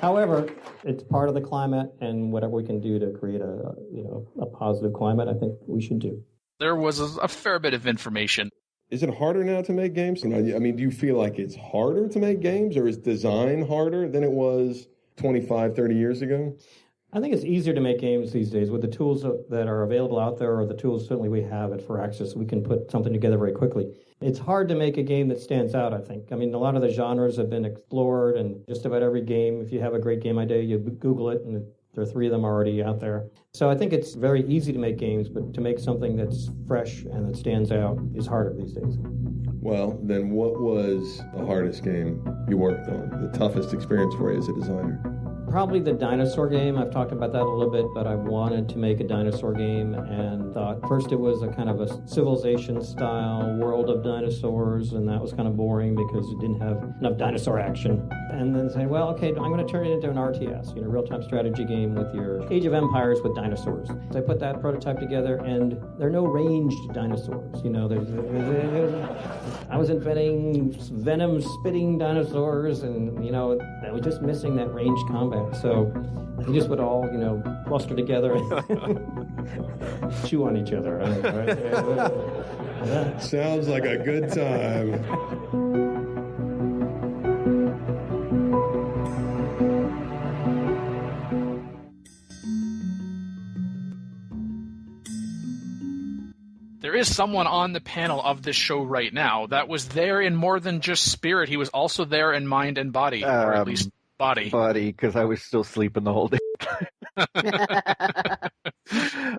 However, it's part of the climate, and whatever we can do to create a positive climate, I think we should do. There was a fair bit of information. Is it harder now to make games? I mean, do you feel like it's harder to make games, or is design harder than it was 25, 30 years ago? I think it's easier to make games these days with the tools that are available out there, or the tools certainly we have at Firaxis. We can put something together very quickly. It's hard to make a game that stands out, I think. I mean, a lot of the genres have been explored, and just about every game, if you have a great game idea, you Google it, and there are 3 of them already out there. So I think it's very easy to make games, but to make something that's fresh and that stands out is harder these days. Well, then what was the hardest game you worked on, the toughest experience for you as a designer? Probably the dinosaur game. I've talked about that a little bit, but I wanted to make a dinosaur game and thought first it was a kind of a Civilization-style world of dinosaurs, and that was kind of boring because it didn't have enough dinosaur action. And then say, well, okay, I'm going to turn it into an RTS, real-time strategy game with your Age of Empires with dinosaurs. So I put that prototype together, and there are no ranged dinosaurs. I was inventing venom-spitting dinosaurs, and, I was just missing that ranged combat. So we just would all, cluster together and chew on each other. Right? Sounds like a good time. There is someone on the panel of this show right now that was there in more than just spirit. He was also there in mind and body, or at least body. Body, because I was still sleeping the whole day.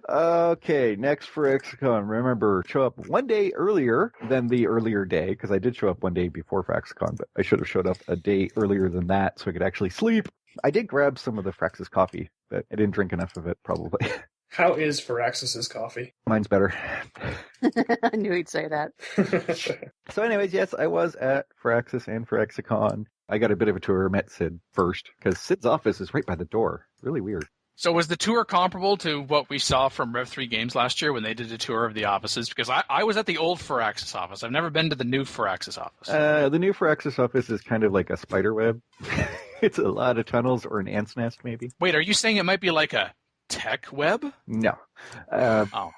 Okay, next for Fraxicon. Remember, show up one day earlier than the earlier day, because I did show up one day before Fraxicon, but I should have showed up a day earlier than that so I could actually sleep. I did grab some of the Fraxis coffee, but I didn't drink enough of it, probably. How is Firaxis' coffee? Mine's better. I knew he'd say that. So anyways, yes, I was at Firaxis and Fraxicon. I got a bit of a tour, met Sid first, because Sid's office is right by the door. Really weird. So was the tour comparable to what we saw from Rev3 Games last year when they did a tour of the offices? Because I was at the old Firaxis office. I've never been to the new Firaxis office. The new Firaxis office is kind of like a spider web. It's a lot of tunnels, or an ant's nest, maybe. Wait, are you saying it might be like a tech web? No.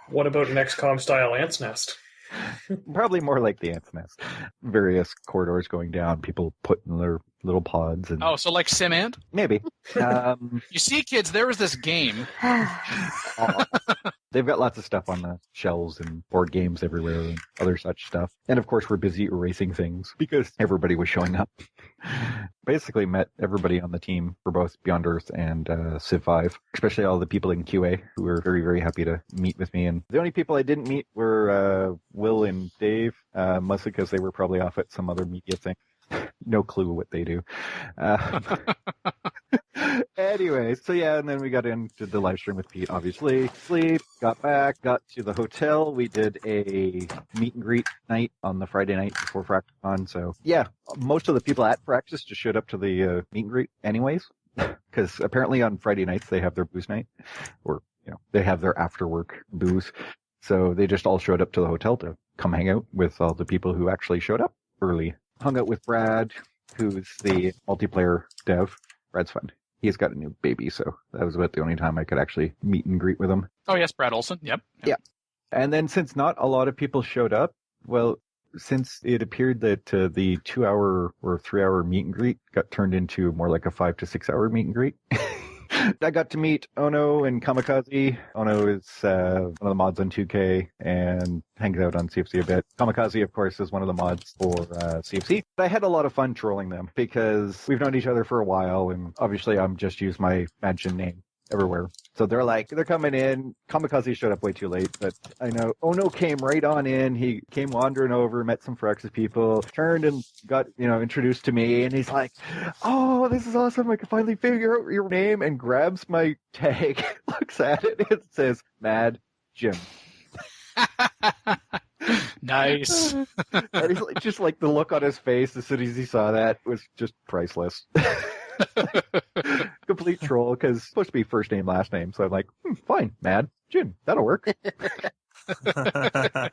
What about an XCOM-style ant's nest? Probably more like the ant's nest. Various corridors going down, people putting their little pods. And... Oh, so like SimAnt? Maybe. You see, kids, there was this game. They've got lots of stuff on the shelves and board games everywhere and other such stuff. And of course, we're busy erasing things because everybody was showing up. Basically met everybody on the team for both Beyond Earth and Civ 5, especially all the people in QA who were very, very happy to meet with me. And the only people I didn't meet were Will and Dave, mostly because they were probably off at some other media thing. No clue what they do. Anyway, so yeah, and then we got into the live stream with Pete, obviously. Sleep, got back, got to the hotel. We did a meet and greet night on the Friday night before Fraxicon. So yeah, most of the people at Firaxis just showed up to the meet and greet anyways, because apparently on Friday nights they have their booze night, or they have their after work booze. So they just all showed up to the hotel to come hang out with all the people who actually showed up early. Hung out with Brad, who's the multiplayer dev. Brad's fun. He's got a new baby, so that was about the only time I could actually meet and greet with him. Oh, yes, Brad Olson. Yep. Yeah. And then since not a lot of people showed up, well, since it appeared that the 2-hour or 3-hour meet and greet got turned into more like a 5 to 6 hour meet and greet, I got to meet Ono and Kamikaze. Ono is one of the mods on 2K and hangs out on CFC a bit. Kamikaze, of course, is one of the mods for CFC. I had a lot of fun trolling them because we've known each other for a while, and obviously I'm just use my Mansion name everywhere. So they're coming in. Kamikaze showed up way too late, but I know Ono came right on in. He came wandering over, met some Firaxis people, turned and got, introduced to me, and he's like, "Oh, this is awesome. I can finally figure out your name," and grabs my tag, looks at it, and it says Mad Jim. Nice. Just like the look on his face as soon as he saw that was just priceless. Complete troll, because it's supposed to be first name, last name. So I'm like, fine, Mad Jin, that'll work.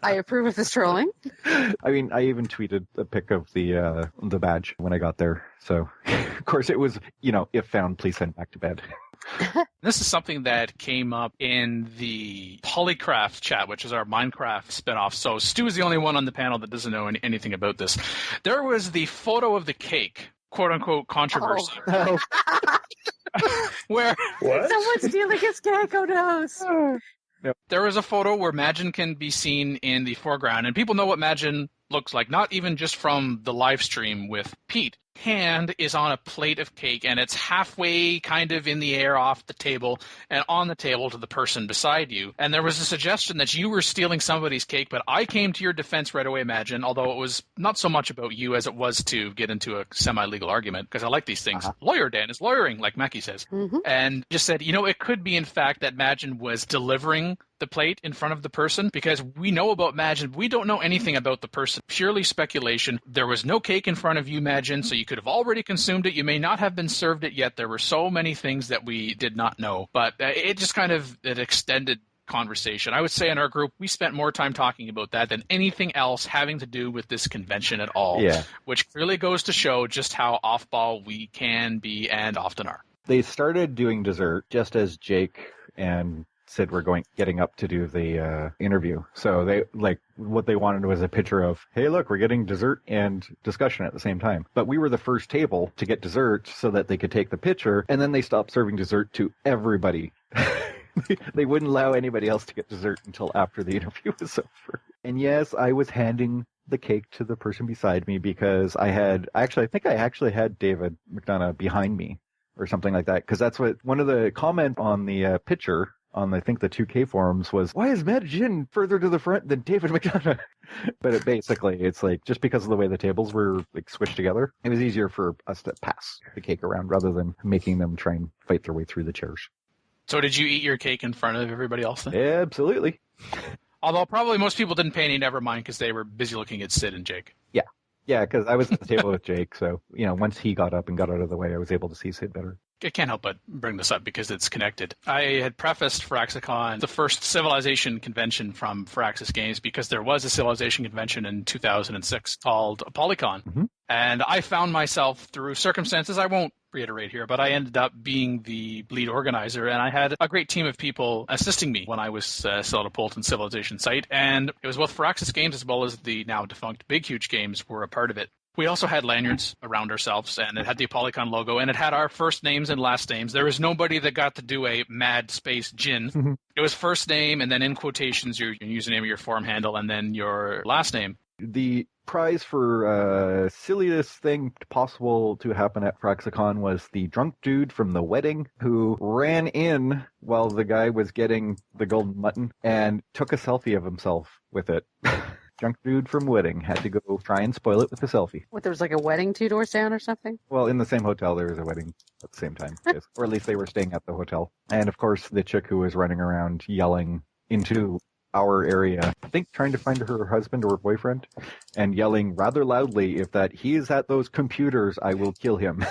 I approve of this trolling. I mean, I even tweeted a pic of the badge when I got there. So, of course, it was, if found, please send back to bed. This is something that came up in the PolyCraft chat, which is our Minecraft spinoff. So Stu is the only one on the panel that doesn't know anything about this. There was the photo of the cake, quote-unquote controversy. Oh. Where What? Someone's stealing his cake, oh no. Yep. There is a photo where Majin can be seen in the foreground, and people know what Majin looks like, not even just from the live stream with Pete. Hand is on a plate of cake, and it's halfway kind of in the air off the table and on the table to the person beside you. And there was a suggestion that you were stealing somebody's cake, but I came to your defense right away, Majin, although it was not so much about you as it was to get into a semi-legal argument, because I like these things. Lawyer Dan is lawyering, like Mackie says. Mm-hmm. And just said, it could be, in fact, that Majin was delivering the plate in front of the person, because we know about Majin. We don't know anything about the person. Purely speculation. There was no cake in front of you, Majin, so you could have already consumed it. You may not have been served it yet. There were so many things that we did not know. But it just kind of an extended conversation. I would say in our group, we spent more time talking about that than anything else having to do with this convention at all. Yeah. Which clearly goes to show just how off-ball we can be and often are. They started doing dessert just as Jake and Sid were getting up to do the interview. So they what they wanted was a picture of, hey, look, we're getting dessert and discussion at the same time. But we were the first table to get dessert so that they could take the picture, and then they stopped serving dessert to everybody. They wouldn't allow anybody else to get dessert until after the interview was over. And yes, I was handing the cake to the person beside me because I think I actually had David McDonough behind me or something like that, because that's what one of the comments on the picture on, I think, the 2K forums was, why is Majin further to the front than David McDonough? But it's like, just because of the way the tables were squished together, it was easier for us to pass the cake around rather than making them try and fight their way through the chairs. So did you eat your cake in front of everybody else then? Yeah, absolutely. Although probably most people didn't pay any never mind because they were busy looking at Sid and Jake. Yeah, because I was at the table with Jake, so, once he got up and got out of the way, I was able to see Sid better. I can't help but bring this up because it's connected. I had prefaced Firaxicon, the first Civilization convention from Firaxis Games, because there was a Civilization convention in 2006 called PolyCon. Mm-hmm. And I found myself, through circumstances I won't reiterate here, but I ended up being the lead organizer, and I had a great team of people assisting me when I was still at a Polton Civilization site. And it was both Firaxis Games as well as the now defunct Big Huge Games were a part of it. We also had lanyards around ourselves, and it had the Polycon logo, and it had our first names and last names. There was nobody that got to do a Mad Space Jin. Mm-hmm. It was first name, and then in quotations, your username or your forum handle, and then your last name. The prize for silliest thing possible to happen at Firaxicon was the drunk dude from the wedding who ran in while the guy was getting the golden mutton and took a selfie of himself with it. Drunk dude from wedding had to go try and spoil it with a selfie. What, there was like a wedding 2 doors down or something? Well, in the same hotel, there was a wedding at the same time. Yes. Or at least they were staying at the hotel. And of course, the chick who was running around yelling into our area, I think trying to find her husband or boyfriend, and yelling rather loudly, if that he is at those computers, I will kill him.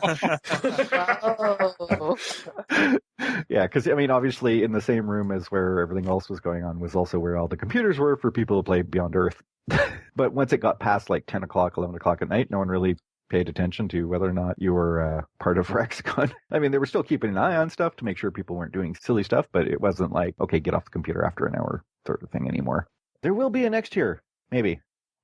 Oh. Yeah, because, obviously in the same room as where everything else was going on was also where all the computers were for people to play Beyond Earth. But once it got past 10 o'clock, 11 o'clock at night, no one really paid attention to whether or not you were part of Firaxicon. They were still keeping an eye on stuff to make sure people weren't doing silly stuff, but it wasn't like, okay, get off the computer after an hour sort of thing anymore. There will be a next year. Maybe.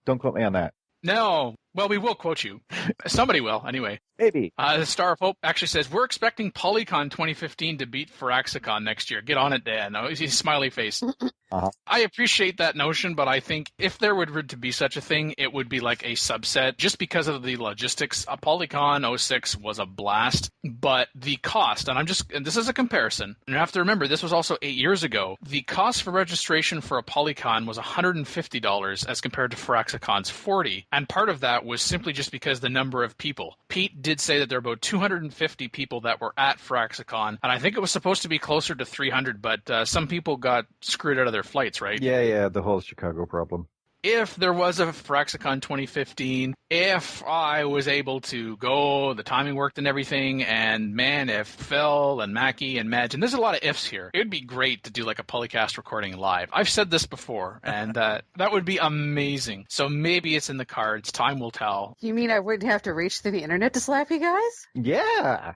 Don't quote me on that. No. Well, we will quote you. Somebody will, anyway. Maybe. The Star of Hope actually says, we're expecting PolyCon 2015 to beat Firaxicon next year. Get on it, Dan. Oh, he's a smiley face. Uh-huh. I appreciate that notion, but I think if there were to be such a thing, it would be like a subset just because of the logistics. PolyCon 06 was a blast, but the cost, and this is a comparison, and you have to remember, this was also 8 years ago. The cost for registration for a PolyCon was $150 as compared to Firaxicon's $40, and part of that that was simply just because the number of people. Pete did say that there were about 250 people that were at Firaxicon, and I think it was supposed to be closer to 300, but some people got screwed out of their flights, right? Yeah, the whole Chicago problem. If there was a Firaxicon 2015, if I was able to go, the timing worked and everything, and man, if Phil and Mackie and Madge, and there's a lot of ifs here, it would be great to do like a PolyCast recording live. I've said this before, and that would be amazing. So maybe it's in the cards. Time will tell. You mean I wouldn't have to reach through the internet to slap you guys? Yeah.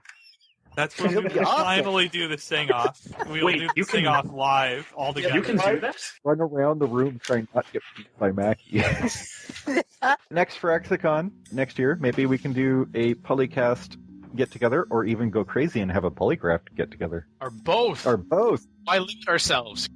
That's when we can finally do the sing-off. We'll do the sing-off live all together. You can do that? Run around the room trying not to get beat by Mackie. Next Firaxicon, next year, maybe we can do a PolyCast get-together, or even go crazy and have a Polycraft get-together. Or both. Why limit ourselves?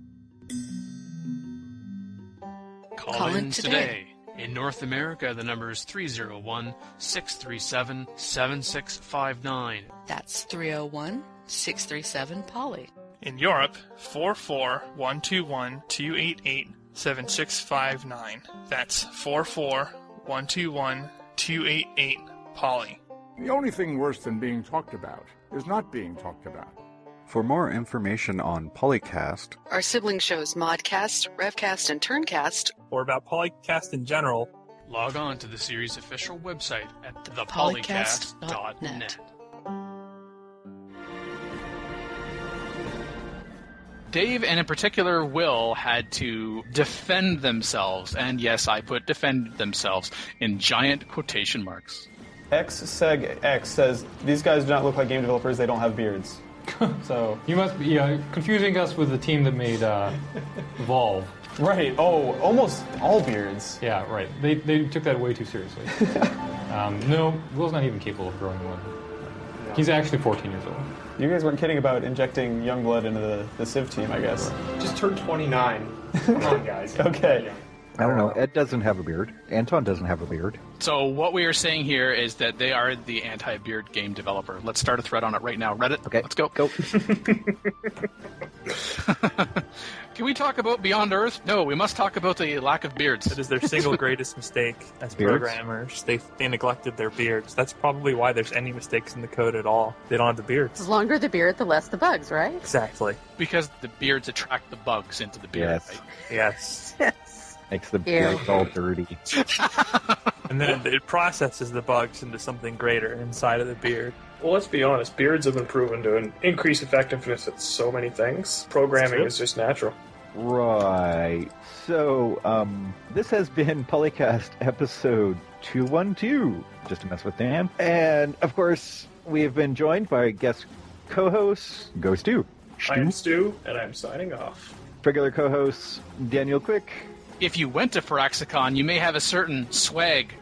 Call in today. In North America, the number is 301-637-7659. That's 301-637-POLY. In Europe, 44121-288-7659. That's 44121-288-POLY. The only thing worse than being talked about is not being talked about. For more information on PolyCast, our sibling shows Modcast, Revcast, and Turncast, or about PolyCast in general, log on to the series' official website at thepolycast.net. Dave, and in particular Will, had to defend themselves, and yes, I put defend themselves in giant quotation marks. XSegX says, these guys do not look like game developers, they don't have beards. So you must be confusing us with the team that made Volve. Right. Oh, almost all beards. Yeah, right. They took that way too seriously. No, Will's not even capable of growing one. No. He's actually 14 years old. You guys weren't kidding about injecting young blood into the Civ team, I guess. Just turned 29. Come on, guys. Okay. I don't know. Ed doesn't have a beard. Anton doesn't have a beard. So what we are saying here is that they are the anti-beard game developer. Let's start a thread on it right now. Reddit, okay, let's go. Can we talk about Beyond Earth? No, we must talk about the lack of beards. That is their single greatest mistake as beards? Programmers. They neglected their beards. That's probably why there's any mistakes in the code at all. They don't have the beards. The longer the beard, the less the bugs, right? Exactly. Because the beards attract the bugs into the beard, yes. Right? Yes. Makes the beards all dirty. And then it processes the bugs into something greater inside of the beard. Well, let's be honest. Beards have been proven to increase effectiveness at so many things. Programming is just natural. Right. So, this has been PolyCast episode 212, just to mess with Dan. And, of course, we have been joined by guest co-hosts, Go Stu. I'm Stu, and I'm signing off. Regular co-hosts, Daniel Quick. If you went to Firaxicon, you may have a certain swag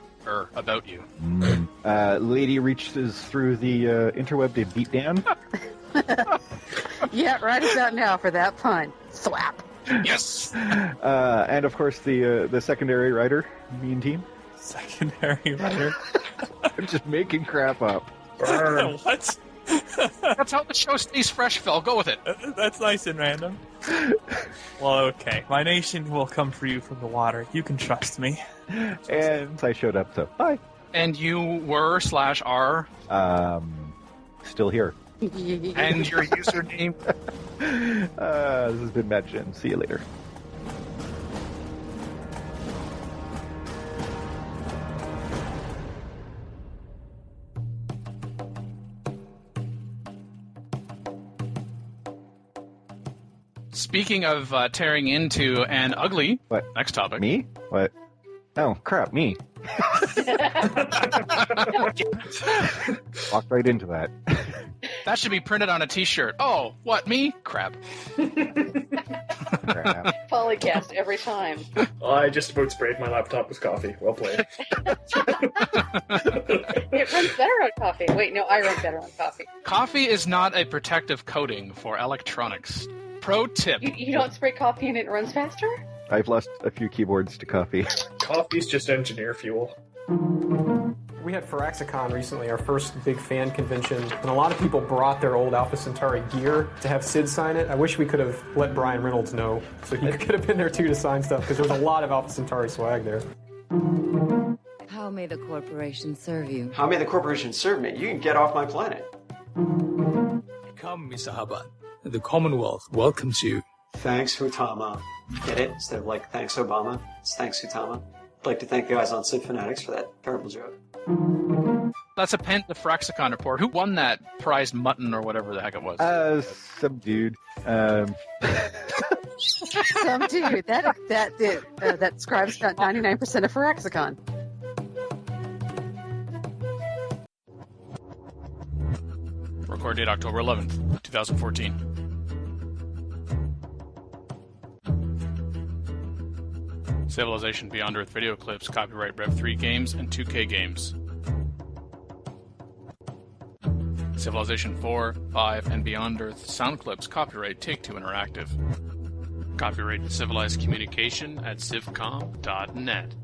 about you. Lady reaches through the interweb to beat Dan. Yeah, right about now for that pun. Thwap. Yes. And of course the secondary writer, Mean Team. Secondary writer. I'm just making crap up. What? That's how the show stays fresh, Phil. Go with it. That's nice and random. Well, okay. My nation will come for you from the water. You can trust me. And I showed up, so bye. And you were /are? Still here. And your username? This has been Matt Jim. See you later. Speaking of tearing into an ugly... What? Next topic. Me? What? Oh, crap, me. Walked right into that. That should be printed on a t-shirt. Oh, what, me? Crap. PolyCast every time. I just about sprayed my laptop with coffee. Well played. It runs better on coffee. Wait, no, I run better on coffee. Coffee is not a protective coating for electronics. Pro tip. You don't spray coffee and it runs faster? I've lost a few keyboards to coffee. Coffee's just engineer fuel. We had Firaxicon recently, our first big fan convention, and a lot of people brought their old Alpha Centauri gear to have Sid sign it. I wish we could have let Brian Reynolds know, so he could have been there too to sign stuff, because there was a lot of Alpha Centauri swag there. How may the corporation serve you? How may the corporation serve me? You can get off my planet. Come, Mr. Hubbard. The Commonwealth welcomes you. Thanks, Hutama. Get it? Instead of like, thanks, Obama, it's thanks, Hutama. I'd like to thank the guys on Civ Fanatics for that terrible joke. That's a Pent the Fraxicon report. Who won that prized mutton or whatever the heck it was? Some dude. Some dude. That scribes got 99% of Phyrexicon. Record date October 11th, 2014. Civilization Beyond Earth video clips, copyright Rev 3 Games and 2K Games. Civilization 4, 5, and Beyond Earth sound clips, copyright Take-Two Interactive. Copyright Civilized Communication at civcom.net.